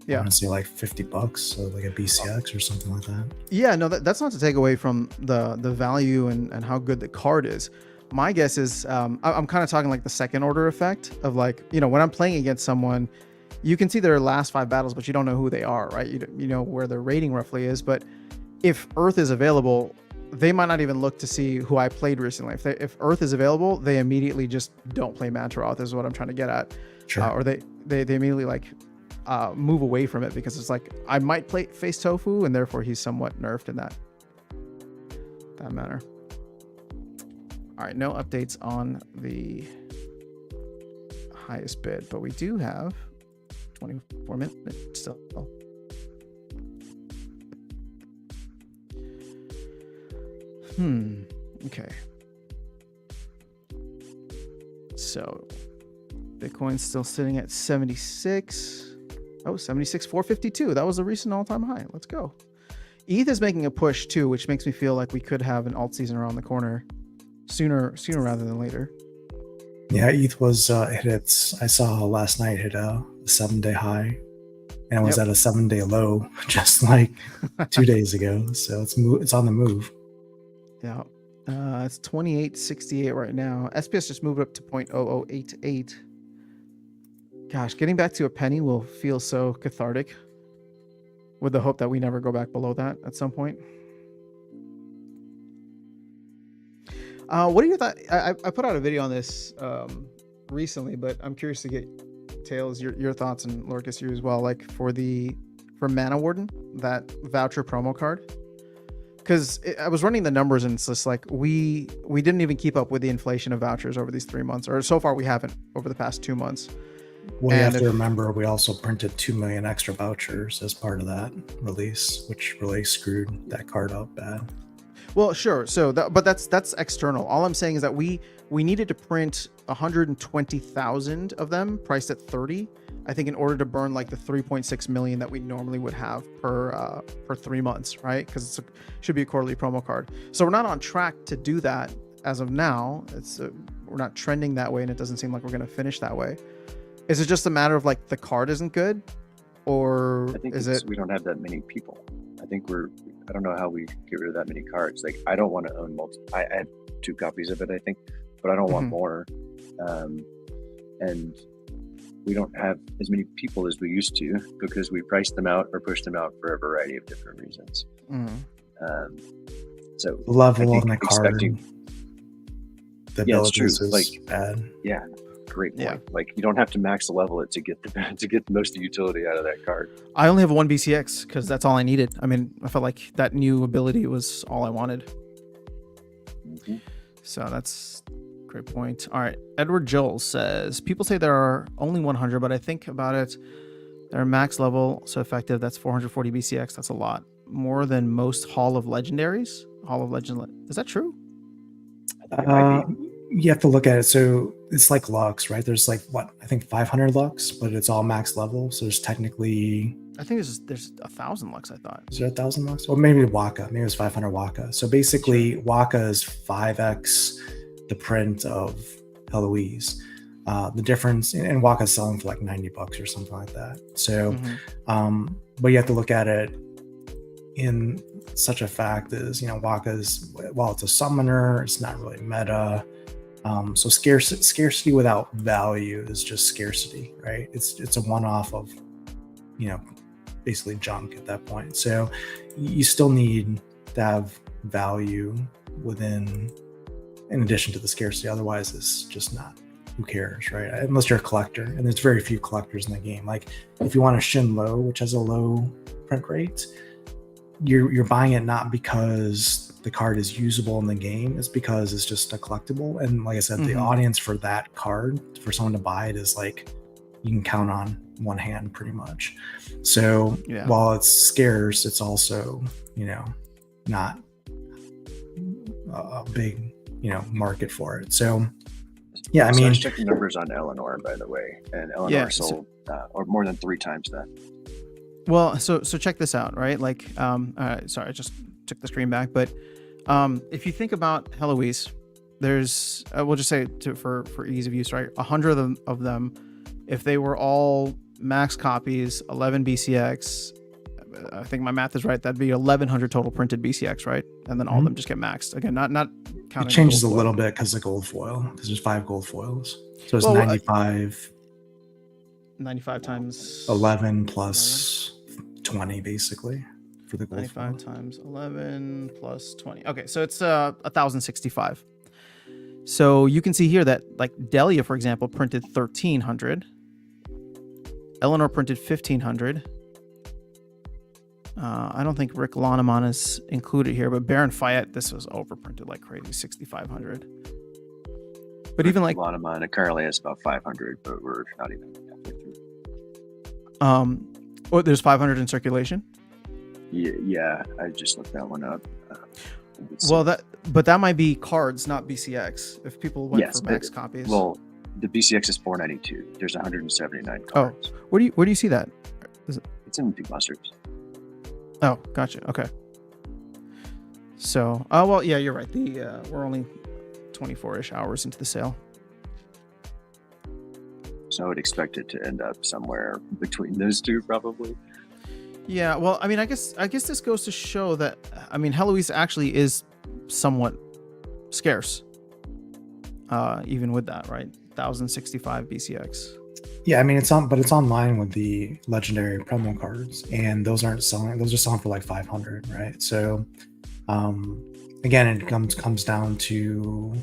I want to say, like $50, so like a BCX or something like that. Yeah, no, that's not to take away from the value and how good the card is. My guess is, I'm kind of talking like the second order effect of, like, when I'm playing against someone, you can see their last 5 battles, but you don't know who they are, right? You know where their rating roughly is. But if Earth is available, they might not even look to see who I played recently. If Earth is available, they immediately just don't play Mantaroth, is what I'm trying to get at. Sure. Or they immediately, like, move away from it, because it's like, I might face Tofu, and therefore he's somewhat nerfed in that manner. All right, no updates on the highest bid, but we do have 24 minutes still. Okay. So Bitcoin's still sitting at 76. Oh, 76,452. That was a recent all-time high. Let's go. ETH is making a push too, which makes me feel like we could have an alt season around the corner sooner rather than later. Yeah, ETH was I saw last night hit a 7-day high, and was at a 7-day low just like 2 days ago. So it's on the move. Yeah. It's 28.68 right now. SPS just moved up to 0.0088. Gosh, getting back to a penny will feel so cathartic, with the hope that we never go back below that at some point. What are your thoughts? I put out a video on this recently, but I'm curious to get Tails, your thoughts, and Lorkus, you as well. Like for Mana Warden, that voucher promo card, because I was running the numbers, and it's just like we didn't even keep up with the inflation of vouchers over these 3 months, or so far we haven't over the past 2 months. Well, you And have to if- remember we also printed 2 million extra vouchers as part of that release, which really screwed that card up bad. Well, sure. So, but that's external. All I'm saying is that we needed to print 120,000 of them, priced at 30. I think in order to burn like the 3.6 million that we normally would have per 3 months, right? Because it should be a quarterly promo card. So we're not on track to do that as of now. We're not trending that way, and it doesn't seem like we're going to finish that way. Is it just a matter of like the card isn't good, or I think is it? we don't have that many people. I think I don't know how we get rid of that many cards. Like, I don't want to own I have 2 copies of it, I think, but I don't want more. And we don't have as many people as we used to because we priced them out or pushed them out for a variety of different reasons. So The level I on think the card, the yeah, it's abilities true. is Like, bad. yeah, great point. Yeah. Like, you don't have to max level it to get the most of the utility out of that card. I only have 1 BCX because that's all I needed. I mean, I felt like that new ability was all I wanted. So that's a great point. All right. Edward Joel says, people say there are only 100, but I think about it, they're max level, so effective. That's 440 BCX. That's a lot. More than most Hall of Legendaries. Hall of Legend. Is that true? You have to look at it. So it's like Lux, right? There's like I think 500 Lux, but it's all max level. So there's technically, I think there's 1,000 Lux, I thought. is there 1,000 Lux? Or maybe Waka. Maybe it was 500 Waka. So basically, Waka is 5x the print of Heloise. The difference, and Waka's selling for like $90 or something like that. So, but you have to look at it in such a fact is, Waka's, while it's a summoner, it's not really meta. So scarcity without value is just scarcity, right? It's a one-off of, basically junk at that point. So you still need to have value in addition to the scarcity. Otherwise, it's just not. Who cares, right? Unless you're a collector, and there's very few collectors in the game. Like if you want a Shin Low, which has a low print rate, you're buying it not because the card is usable in the game, it's because it's just a collectible. And like I said, the audience for that card, for someone to buy it, is like you can count on one hand pretty much. So while it's scarce, it's also not a big market for it. So yeah, I was checking numbers on Eleanor, by the way, and Eleanor sold or more than 3 times that. Well, so check this out, right? Like, sorry, I just took the screen back, but if you think about Heloise, there's we'll just say for ease of use, right? 100 of them, if they were all max copies, 11 BCX, I think my math is right. That'd be 1,100 total printed BCX, right? And then all of them just get maxed again. Not counting. It changes a little bit because of gold foil. Because there's 5 gold foils, so it's 95. 95 times 11 plus 20, basically, for the gold 95 foil. times 11 plus 20. Okay, so it's 1,065. So you can see here that like Delia, for example, printed 1,300. Eleanor printed 1,500. I don't think Rick Loneman is included here, but Baron Fayette, this was overprinted like crazy, 6,500. But even like Loneman currently has about 500, but we're not even halfway through. There's 500 in circulation. Yeah, I just looked that one up. Well, that might be cards, not BCX. If people went for max copies. Well, the BCX is 492. There's 179 cards. Oh, where do you see that? It's in Big Monsters. Oh, gotcha. Okay. So, well, yeah, you're right. We're only 24-ish hours into the sale. So I would expect it to end up somewhere between those two, probably. Yeah, well, I mean, I guess this goes to show that, I mean, Heloise actually is somewhat scarce, even with that, right? 1,065 BCX. Yeah, I mean, it's online with the legendary promo cards, and those aren't selling. Those are selling for like 500, right? So, again, it comes down to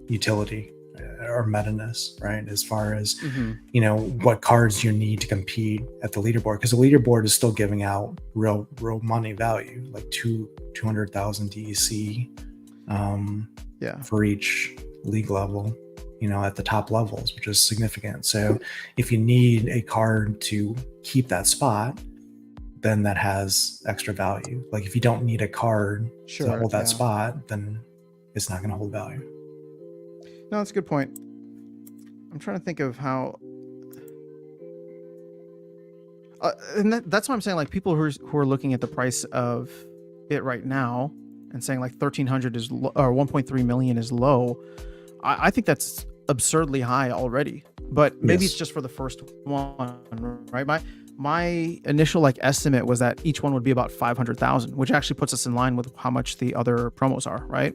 utility or meta-ness, right? As far as what cards you need to compete at the leaderboard, because the leaderboard is still giving out real money value, like 200,000 DEC for each league level. at the top levels, which is significant. So if you need a card to keep that spot, then that has extra value. Like if you don't need a card to hold that spot, then it's not going to hold value. No, that's a good point. I'm trying to think of how. And that's what I'm saying. Like people who are looking at the price of it right now and saying like 1,300 is or 1.3 million is low. I think that's absurdly high already. But maybe it's just for the first one, right? My initial like estimate was that each one would be about 500,000, which actually puts us in line with how much the other promos are, right?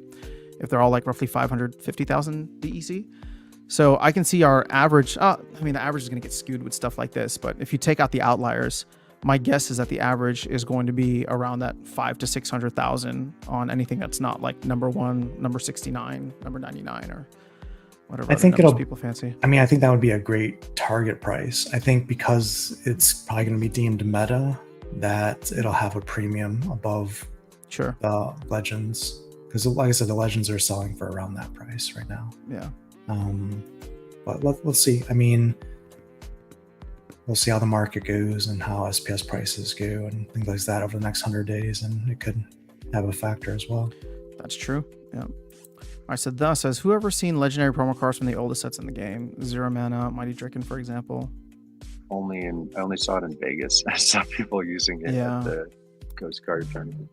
If they're all like roughly 550,000 DEC. So I can see our average, the average is going to get skewed with stuff like this, but if you take out the outliers, my guess is that the average is going to be around that 500,000 to 600,000 on anything that's not like number 1, number 69, number 99, or whatever. I think people fancy. I think that would be a great target price. I think because it's probably going to be deemed meta, that it'll have a premium above the Legends. Because like I said, the Legends are selling for around that price right now. Yeah. But let's see. I mean, we'll see how the market goes and how SPS prices go and things like that over the next 100 days, and it could have a factor as well. That's true. Yeah. All right. So thus says, whoever seen legendary promo cards from the oldest sets in the game? Zero Mana, Mighty Draken, for example. I only saw it in Vegas. I saw people using it at the Ghost Card tournament.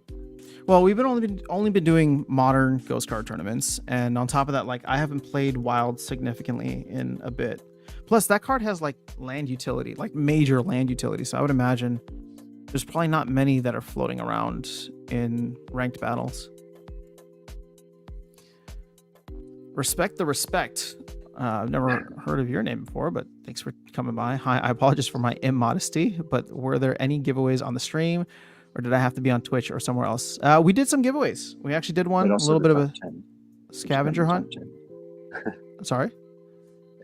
Well, we've only been doing modern Ghost Card tournaments, and on top of that, like I haven't played Wild significantly in a bit. Plus, that card has like land utility, like major land utility. So I would imagine there's probably not many that are floating around in ranked battles. Respect the respect. I've never heard of your name before, but thanks for coming by. Hi, I apologize for my immodesty, but were there any giveaways on the stream? Or did I have to be on Twitch or somewhere else? We did some giveaways. We actually did one, a little bit of a 10. scavenger hunt. Sorry?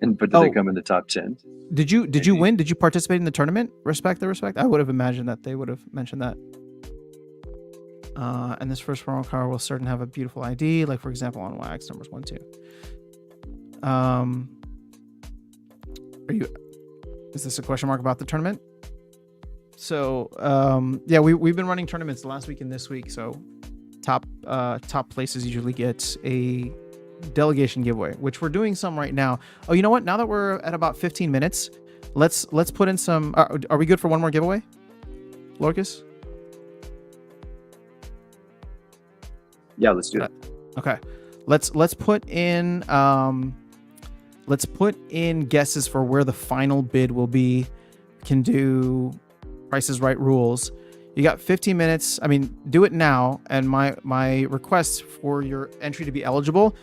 But did they come in the top 10? Did you win? Did you participate in the tournament? Respect the respect? I would have imagined that they would have mentioned that. And this first promo card will certain have a beautiful ID, like for example on Wax numbers 1, 2. Is this a question mark about the tournament? So we've been running tournaments last week and this week. So top places usually get a delegation giveaway, which we're doing some right now. Oh, you know what? Now that we're at about 15 minutes, let's put in some. Are we good for one more giveaway, Lorkus? Yeah, let's do it. Okay, let's put in guesses for where the final bid will be. Can do Price is Right rules. You got 15 minutes. I mean, do it now. And my request for your entry to be eligible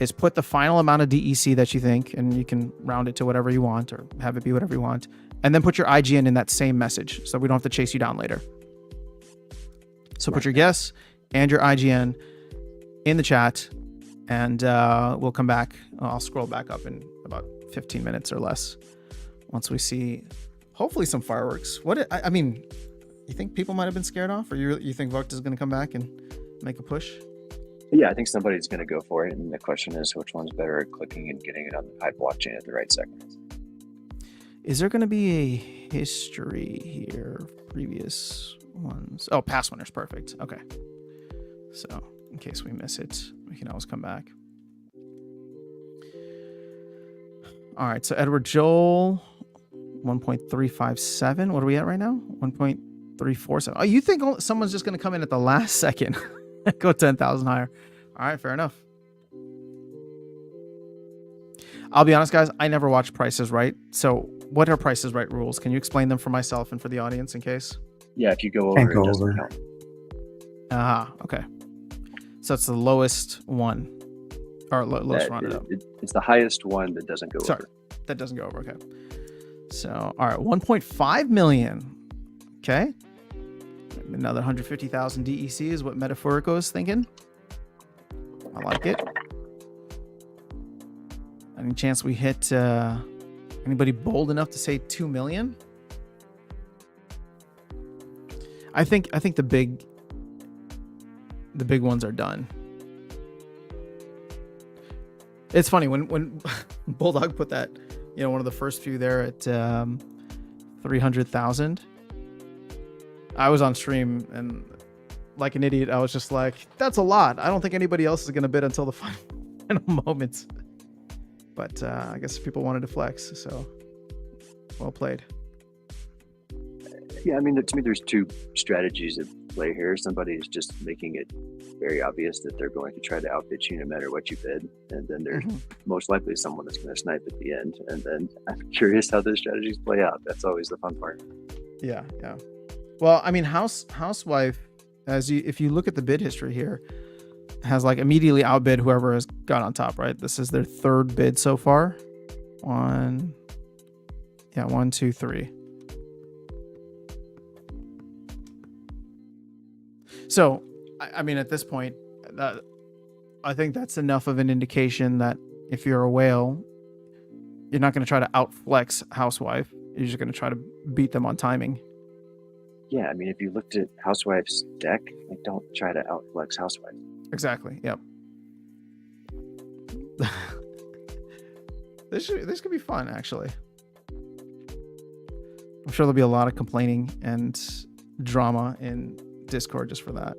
is put the final amount of DEC that you think, and you can round it to whatever you want or have it be whatever you want. And then put your IGN in that same message so we don't have to chase you down later. So put your guess and your IGN in the chat, and we'll come back. I'll scroll back up in about 15 minutes or less once we see hopefully some fireworks. I mean, you think people might have been scared off, or you think Vogt is going to come back and make a push? Yeah, I think somebody's going to go for it, and the question is which one's better at clicking and getting it on the Pi blockchain at the right second. Is there going to be a history here? Previous ones. Oh, past winners. Perfect. Okay. So in case we miss it, we can always come back. All right. So Edward Joel, 1.357. What are we at right now? 1.347. Oh, you think someone's just going to come in at the last second? Go 10,000 higher. All right. Fair enough. I'll be honest, guys. I never watched Price is Right. So what are Price is Right rules? Can you explain them for myself and for the audience in case? Yeah, if you go over, it doesn't count. Okay. So it's the lowest one, or lowest rounded up. It's the highest one that doesn't go over. That doesn't go over. Okay. So, all right, 1.5 million. Okay. Another 150,000 DEC is what Metaphorico is thinking. I like it. Any chance we hit anybody bold enough to say 2 million? I think the big ones are done. It's funny when Bulldog put that, one of the first few there at 300,000. I was on stream and like an idiot, I was just like, that's a lot. I don't think anybody else is going to bid until the final moments. But I guess people wanted to flex, so well played. Yeah, I mean, to me, there's two strategies at play here. Somebody is just making it very obvious that they're going to try to outbid you no matter what you bid. And then there's most likely someone that's going to snipe at the end. And then I'm curious how those strategies play out. That's always the fun part. Yeah. Well, I mean, Housewife, if you look at the bid history here, has like immediately outbid whoever has got on top, right? This is their third bid so far. 1, 2, 3. So, I mean, at this point, I think that's enough of an indication that if you're a whale, you're not going to try to outflex Housewife. You're just going to try to beat them on timing. Yeah, I mean, if you looked at Housewife's deck, like, don't try to outflex Housewife. Exactly. Yep. This could be fun, actually. I'm sure there'll be a lot of complaining and drama in Discord just for that.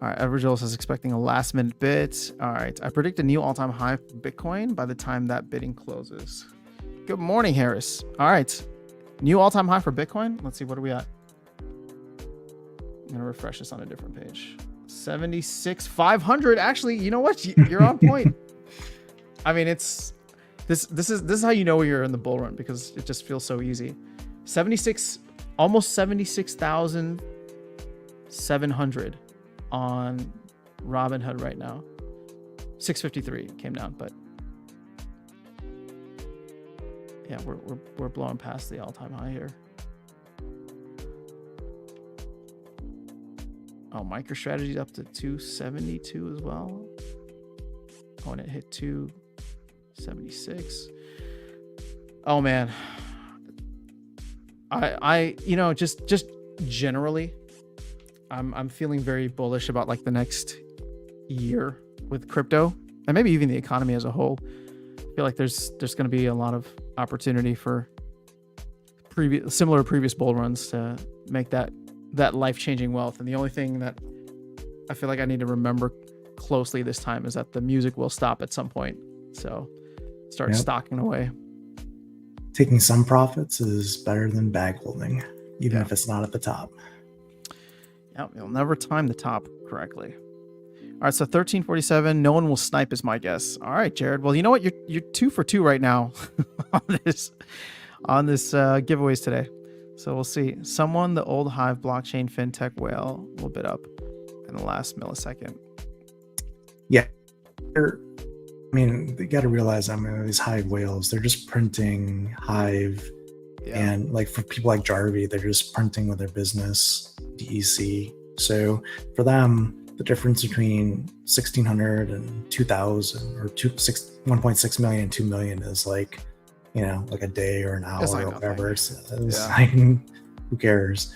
All right, Everjolis is expecting a last minute bid. All right, I predict a new all-time high for Bitcoin by the time that bidding closes. Good morning, Harris. All right, new all-time high for Bitcoin. Let's see, what are we at? I'm gonna refresh this on a different page. 76,500. Actually, you know what? You're on point. I mean, it's this is how you know you're in the bull run, because it just feels so easy. 76, almost 76,700 on Robinhood right now. 653 came down, but yeah, we're blowing past the all-time high here. Oh, MicroStrategy's up to 272 as well. Oh, and it hit 276. Oh man, I just generally, I'm feeling very bullish about like the next year with crypto, and maybe even the economy as a whole. I feel like there's going to be a lot of opportunity for similar previous bull runs to make that life-changing wealth. And the only thing that I feel like I need to remember closely this time is that the music will stop at some point. So start stocking away. Taking some profits is better than bag holding, even if it's not at the top. Yeah, you'll never time the top correctly. All right, so 1347. No one will snipe is my guess. All right, Jared. Well, you know what? You're 2 for 2 right now on this giveaways today. So we'll see. Someone, the old Hive blockchain fintech whale, will bid up in the last millisecond. Yeah. I mean, you got to realize, these Hive whales, they're just printing Hive. Yeah. And like for people like Jarvie, they're just printing with their business, DEC. So for them, the difference between 1,600 and 2,000 or 1.6 million and 2 million is like, like a day or an hour or whatever. It's like, who cares?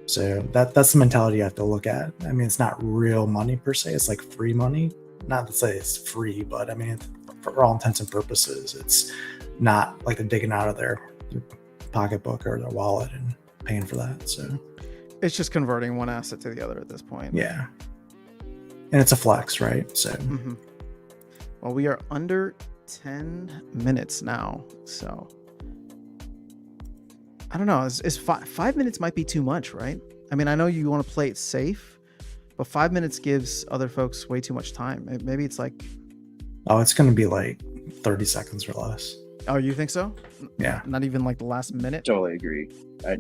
So that's the mentality you have to look at. I mean, it's not real money per se. It's like free money. Not to say it's free, but I mean, for all intents and purposes, it's not like they're digging out of their pocketbook or their wallet and paying for that. So it's just converting one asset to the other at this point. Yeah. And it's a flex, right? So, well, we are under 10 minutes now, so I don't know. Is 5 minutes might be too much, right? I mean, I know you want to play it safe, but 5 minutes gives other folks way too much time. Maybe it's like, it's going to be like 30 seconds or less. Oh, you think so? Yeah. Not even like the last minute? Totally agree. I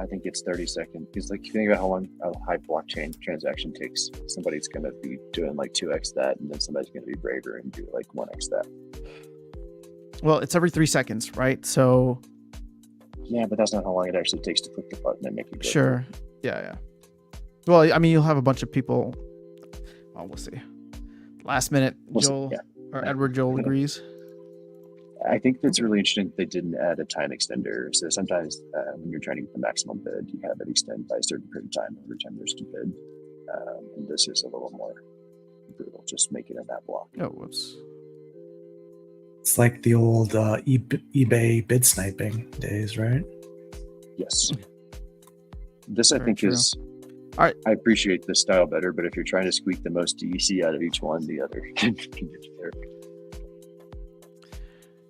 think it's 30 seconds, because like, you think about how long a high blockchain transaction takes. Somebody's going to be doing like 2x that, and then somebody's going to be braver and do like 1x that. Well, it's every 3 seconds, right? So yeah, but that's not how long it actually takes to click the button and make it go. Sure. Yeah. Well, I mean, you'll have a bunch of people. Well, we'll see. Last minute, Joel or Edward Joel agrees. I think that's really interesting. They didn't add a time extender. So sometimes when you're trying to get the maximum bid, you have it extend by a certain period of time every time there's a bid. And this is a little more brutal just making it that block. Oh, whoops. It's like the old eBay bid sniping days, right? Yes. This I Very think true. is. All right. I appreciate this style better, but if you're trying to squeak the most DEC out of each one, the other can get you there.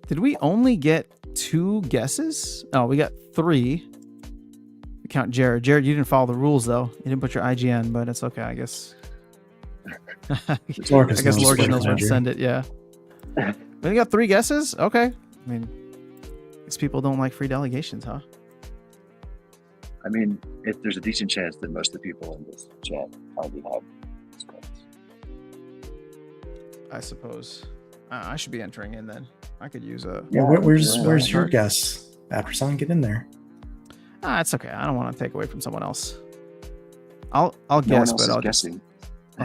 Did we only get 2 guesses? Oh, we got 3. We count Jared. Jared, you didn't follow the rules though. You didn't put your IGN, but it's okay, I guess. I guess Lorkus knows where to send it. Yeah. We only got 3 guesses. Okay. I mean, these people don't like free delegations, huh? I mean, if there's a decent chance that most of the people in this chat probably have spells. I suppose. I should be entering in then. I could use a. Yeah, where's your guess? After get in there. It's okay. I don't want to take away from someone else. I'll No guess, one else but is I'll guessing.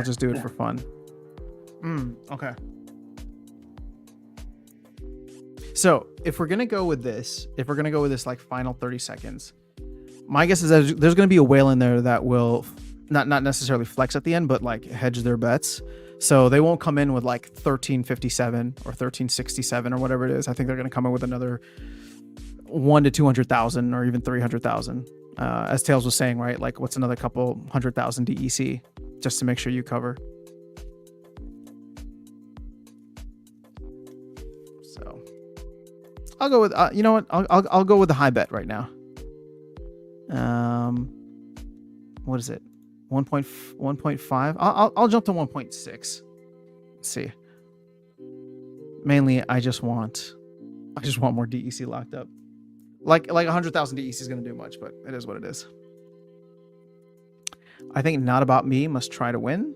just do it for fun. Okay. So if we're gonna go with this, like final 30 seconds, my guess is that there's gonna be a whale in there that will not necessarily flex at the end, but like hedge their bets. So they won't come in with like 1357 or 1367 or whatever it is. I think they're gonna come in with another 1 to 200,000 or even 300,000. As Tails was saying, right? Like what's another couple 100,000 DEC just to make sure you cover. So I'll go with you know what? I'll go with the high bet right now. What is it? 1.5. I'll jump to 1.6. Let's see. Mainly, I just want more DEC locked up. Like 100,000 DEC is going to do much, but it is what it is. I think Not About Me must try to win.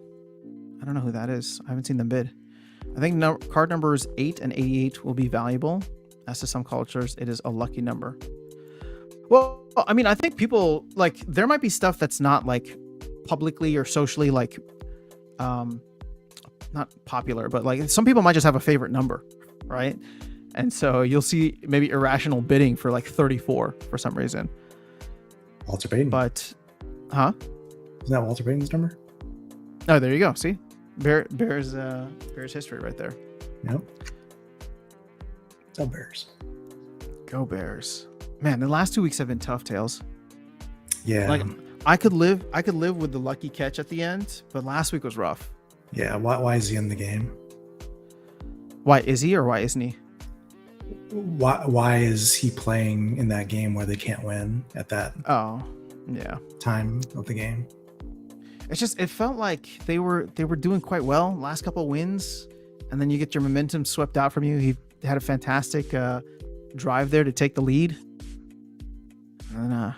I don't know who that is. I haven't seen them bid. I think card numbers 8 and 88 will be valuable. As to some cultures, it is a lucky number. Well, I mean, I think people like there might be stuff that's not like publicly or socially like not popular, but like some people might just have a favorite number, right? And so you'll see maybe irrational bidding for like 34 for some reason. Walter Payton. But Isn't that Walter Payton's number? Oh, there you go. See? Bears history right there. Yep. Go Bears. Go Bears. Man, the last 2 weeks have been tough, Tails. Yeah. Like I could live with the lucky catch at the end, but last week was rough. Yeah. Why is he in the game? Why is he or why isn't he? Why is he playing in that game where they can't win at that time of the game? It's just it felt like they were doing quite well last couple of wins, and then you get your momentum swept out from you. He had a fantastic drive there to take the lead. And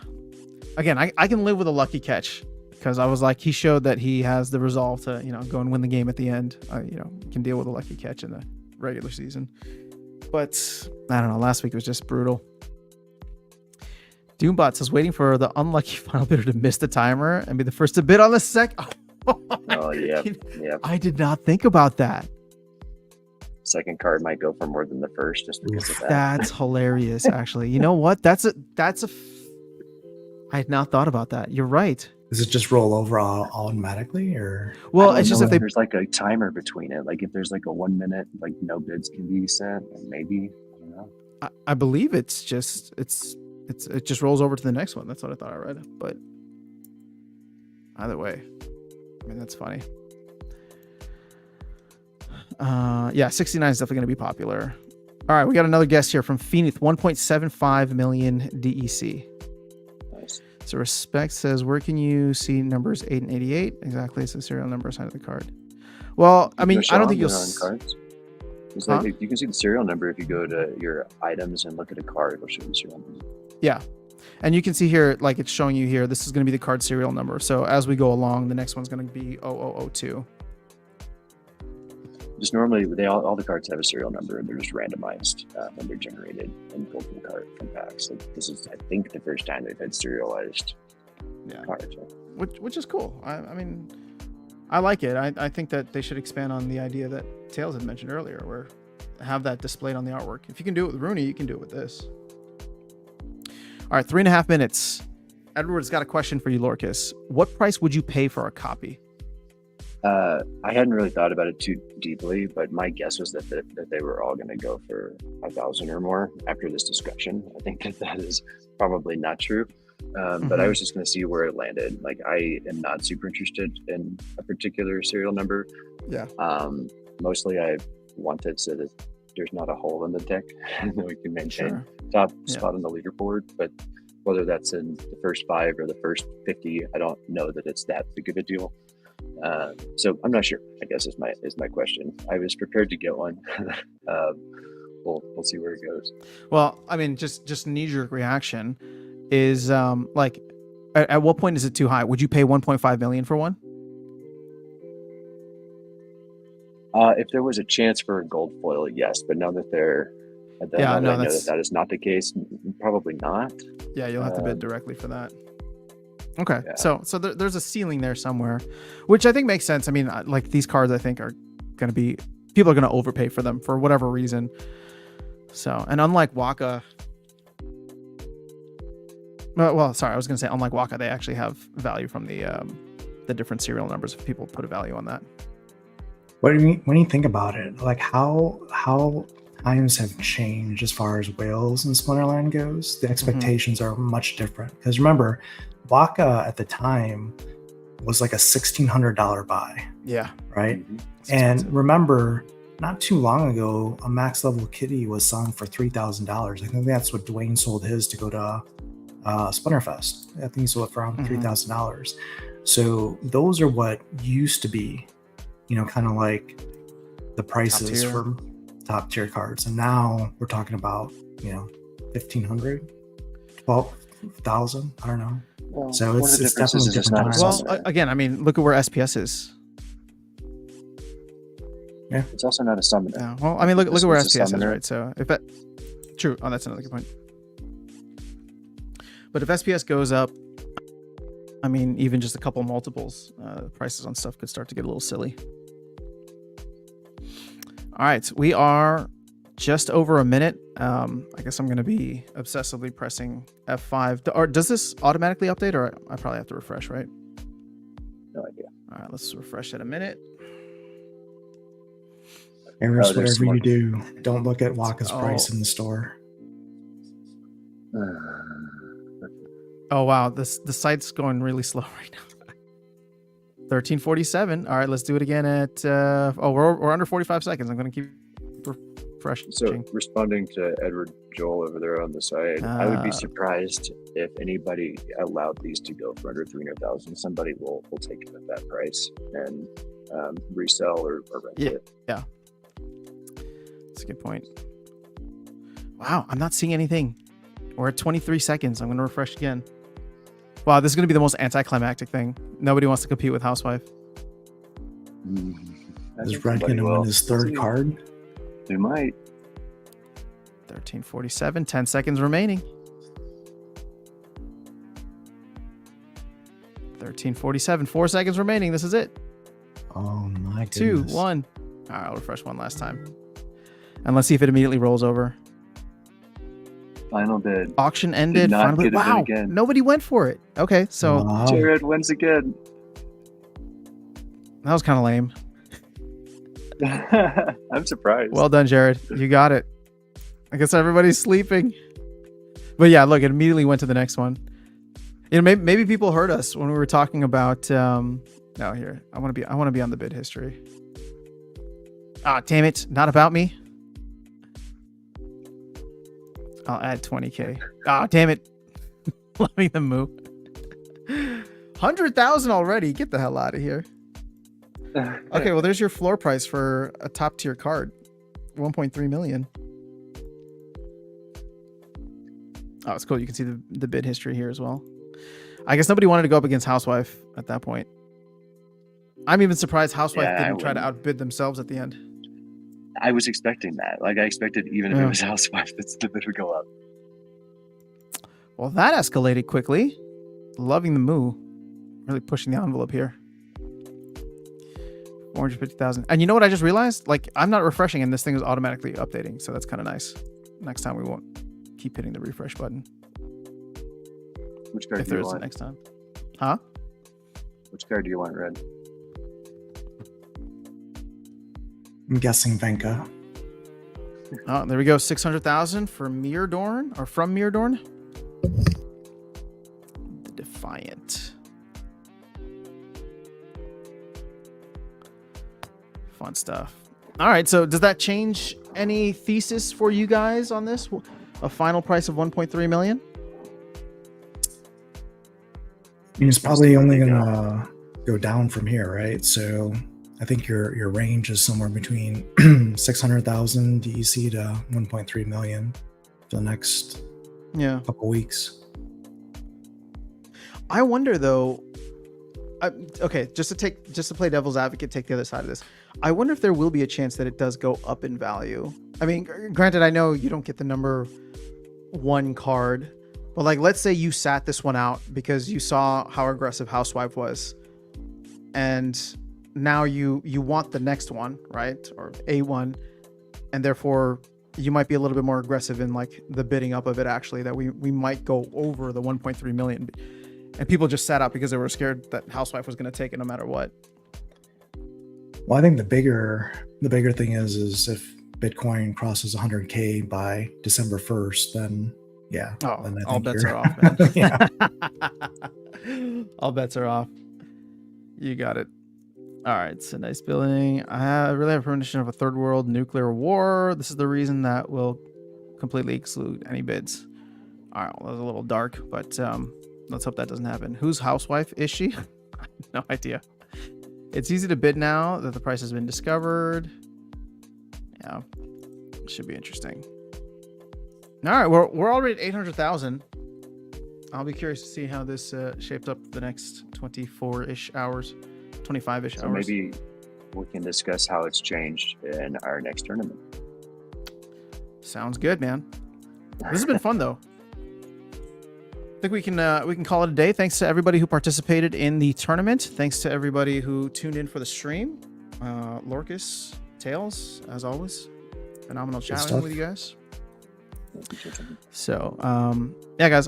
again, I can live with a lucky catch because I was like, he showed that he has the resolve to go and win the game at the end. Can deal with a lucky catch in the regular season. But I don't know. Last week was just brutal. Doombot says waiting for the unlucky final bidder to miss the timer and be the first to bid on the second. Oh yeah. I did not think about that. Second card might go for more than the first just because of that. That's hilarious. Actually, you know what? I had not thought about that. You're right. Does it just roll over automatically, or? Well, it's just if there's like a timer between it. Like if there's like a 1 minute, like no bids can be sent, and maybe I don't know. I believe it just rolls over to the next one. That's what I thought I read. But either way, I mean that's funny. 69 is definitely going to be popular. All right, we got another guest here from Phoenix, 1.75 million DEC. Nice. So Respect says, where can you see numbers 8 and 88? Exactly, it's the serial number assigned to the card. Well, I mean, I don't think you'll on cards. It's like you can see the serial number if you go to your items and look at a card. It'll show you the serial number. Yeah, and you can see here, like it's showing you here. This is going to be the card serial number. So as we go along, the next one's going to be 0002. Just normally, all the cards have a serial number, and they're just randomized when they're generated and pulled from packs. Like this is, I think, the first time they've had serialized cards. Which is cool. I mean, I like it. I think that they should expand on the idea that Tails had mentioned earlier, where have that displayed on the artwork. If you can do it with Rooney, you can do it with this. All right, 3.5 minutes. Edward's got a question for you, Lorkus. What price would you pay for a copy? I hadn't really thought about it too deeply, but my guess was that they were all going to go for 1,000 or more after this discussion. I think that is probably not true. But I was just going to see where it landed. Like, I am not super interested in a particular serial number. Yeah. Mostly I want it so that there's not a hole in the deck and that we can maintain top spot on the leaderboard. But whether that's in the first 5 or the first 50, I don't know that it's that big of a deal. So I'm not sure, I guess is my question. I was prepared to get one. We'll see where it goes. Well, I mean, just knee-jerk reaction is like, at what point is it too high? Would you pay 1.5 million for one? If there was a chance for a gold foil, yes, but now that I know that is not the case, probably not. Yeah, you'll have to bid directly for that. Okay, so there's a ceiling there somewhere, which I think makes sense. I mean, like, these cards I think are going to be, people are going to overpay for them for whatever reason. So, and unlike Waka, well, sorry, I was going to say unlike Waka, they actually have value from the different serial numbers if people put a value on that. What do you mean when you think about it? Like, how times have changed as far as whales and Splinterland goes. The expectations are much different. Because remember, Waka at the time was like a $1,600 buy. Yeah. Right? And remember, not too long ago, a max level kitty was selling for $3,000. I think that's what Dwayne sold his to go to Splinterfest. I think he sold it for around $3,000. So those are what used to be, kind of like the prices for top tier cards. And now we're talking about, 1,500, 12,000. I don't know. Well, so it's definitely different times. Well, again, I mean, look at where SPS is. Yeah, it's also not a summoner. Yeah. Well, I mean, look at where SPS is, right? So if that, true. Oh, that's another good point. But if SPS goes up, I mean, even just a couple multiples, prices on stuff could start to get a little silly. All right, we are just over a minute. I guess I'm going to be obsessively pressing F5. Or does this automatically update, or I probably have to refresh, right? No idea. All right, let's refresh at a minute. Eris, whatever you do, don't look at Waka's price in the store. Oh wow, the site's going really slow right now. 1347. All right, let's do it again at we're under 45 seconds. I'm going to keep refreshing. So responding to Edward Joel over there on the side, I would be surprised if anybody allowed these to go for under 300,000. Somebody will take it at that price and resell or rent it. Yeah. That's a good point. Wow, I'm not seeing anything. We're at 23 seconds. I'm going to refresh again. Wow, this is going to be the most anticlimactic thing. Nobody wants to compete with Housewife. Is Red going to win his third card? They might. 1347. 10 seconds remaining. 1347. 4 seconds remaining. This is it. Oh my goodness. 2, 1. All right, I'll refresh one last time. And let's see if it immediately rolls over. Final bid. Auction ended. Finally. Wow. Nobody went for it. Okay, so Jared wins again. That was kind of lame. I'm surprised. Well done, Jared. You got it. I guess everybody's sleeping. But yeah, look, it immediately went to the next one. Maybe people heard us when we were talking about. No, here I want to be on the bid history. Ah, damn it! Not about me. I'll add 20K. Ah, damn it! Loving the move. 100,000 already. Get the hell out of here. Okay, well, there's your floor price for a top tier card. 1.3 million. Oh, it's cool. You can see the bid history here as well. I guess nobody wanted to go up against Housewife at that point. I'm even surprised Housewife didn't try to outbid themselves at the end. I was expecting that. Like, I expected even if it was Housewife, the bid would go up. Well, that escalated quickly. Loving the moo. Really pushing the envelope here. 450,000. And you know what I just realized? Like, I'm not refreshing and this thing is automatically updating. So that's kind of nice. Next time we won't keep hitting the refresh button. Which card if do you there's want? Next time. Huh? Which card do you want, Red? I'm guessing Venka. Oh, there we go. 600,000 for Miradorn, or from Miradorn. The Defiant. Fun stuff. All right, so does that change any thesis for you guys on this? A final price of 1.3 million? I mean, it's probably only gonna go down from here, right? So I think your range is somewhere between 600,000 DEC to 1.3 million for the next couple weeks. I wonder though. Okay, just to play devil's advocate, take the other side of this. I wonder if there will be a chance that it does go up in value. I mean, granted, I know you don't get the number 1 card, but like, let's say you sat this one out because you saw how aggressive Housewife was, and now you want the next one, right? Or A1, and therefore you might be a little bit more aggressive in like the bidding up of it, actually, that we might go over the 1.3 million. And people just sat out because they were scared that Housewife was going to take it no matter what. Well, I think the bigger thing is if Bitcoin crosses 100K by December 1st, then yeah. Oh, then I all think bets are off, man. Yeah. All bets are off. You got it. All right, so nice building. I really have premonition of a third world nuclear war. This is the reason that will completely exclude any bids. All right, well, that was a little dark, but let's hope that doesn't happen. Whose Housewife is she? No idea. It's easy to bid now that the price has been discovered. Yeah, should be interesting. All right, we're already at 800,000. I'll be curious to see how this shaped up the next 24-ish hours, 25-ish hours. Maybe we can discuss how it's changed in our next tournament. Sounds good, man. This has been fun, though. I think we can call it a day. Thanks to everybody who participated in the tournament. Thanks to everybody who tuned in for the stream. Lorkus, Tails, as always, phenomenal chatting with you guys. So, yeah, guys.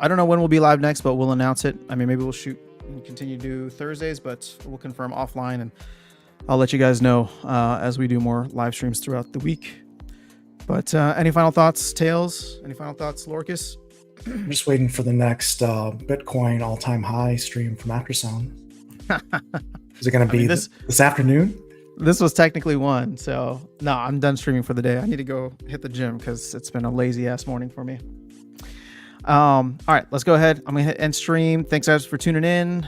I don't know when we'll be live next, but we'll announce it. I mean, maybe we'll shoot and continue to do Thursdays, but we'll confirm offline, and I'll let you guys know as we do more live streams throughout the week. But any final thoughts, Tails? Any final thoughts, Lorkus? I'm just waiting for the next Bitcoin all-time high stream from Aftersound. Is it going to be this afternoon? This was technically one, so no, I'm done streaming for the day. I need to go hit the gym because it's been a lazy-ass morning for me. All right, let's go ahead. I'm going to hit end stream. Thanks, guys, for tuning in.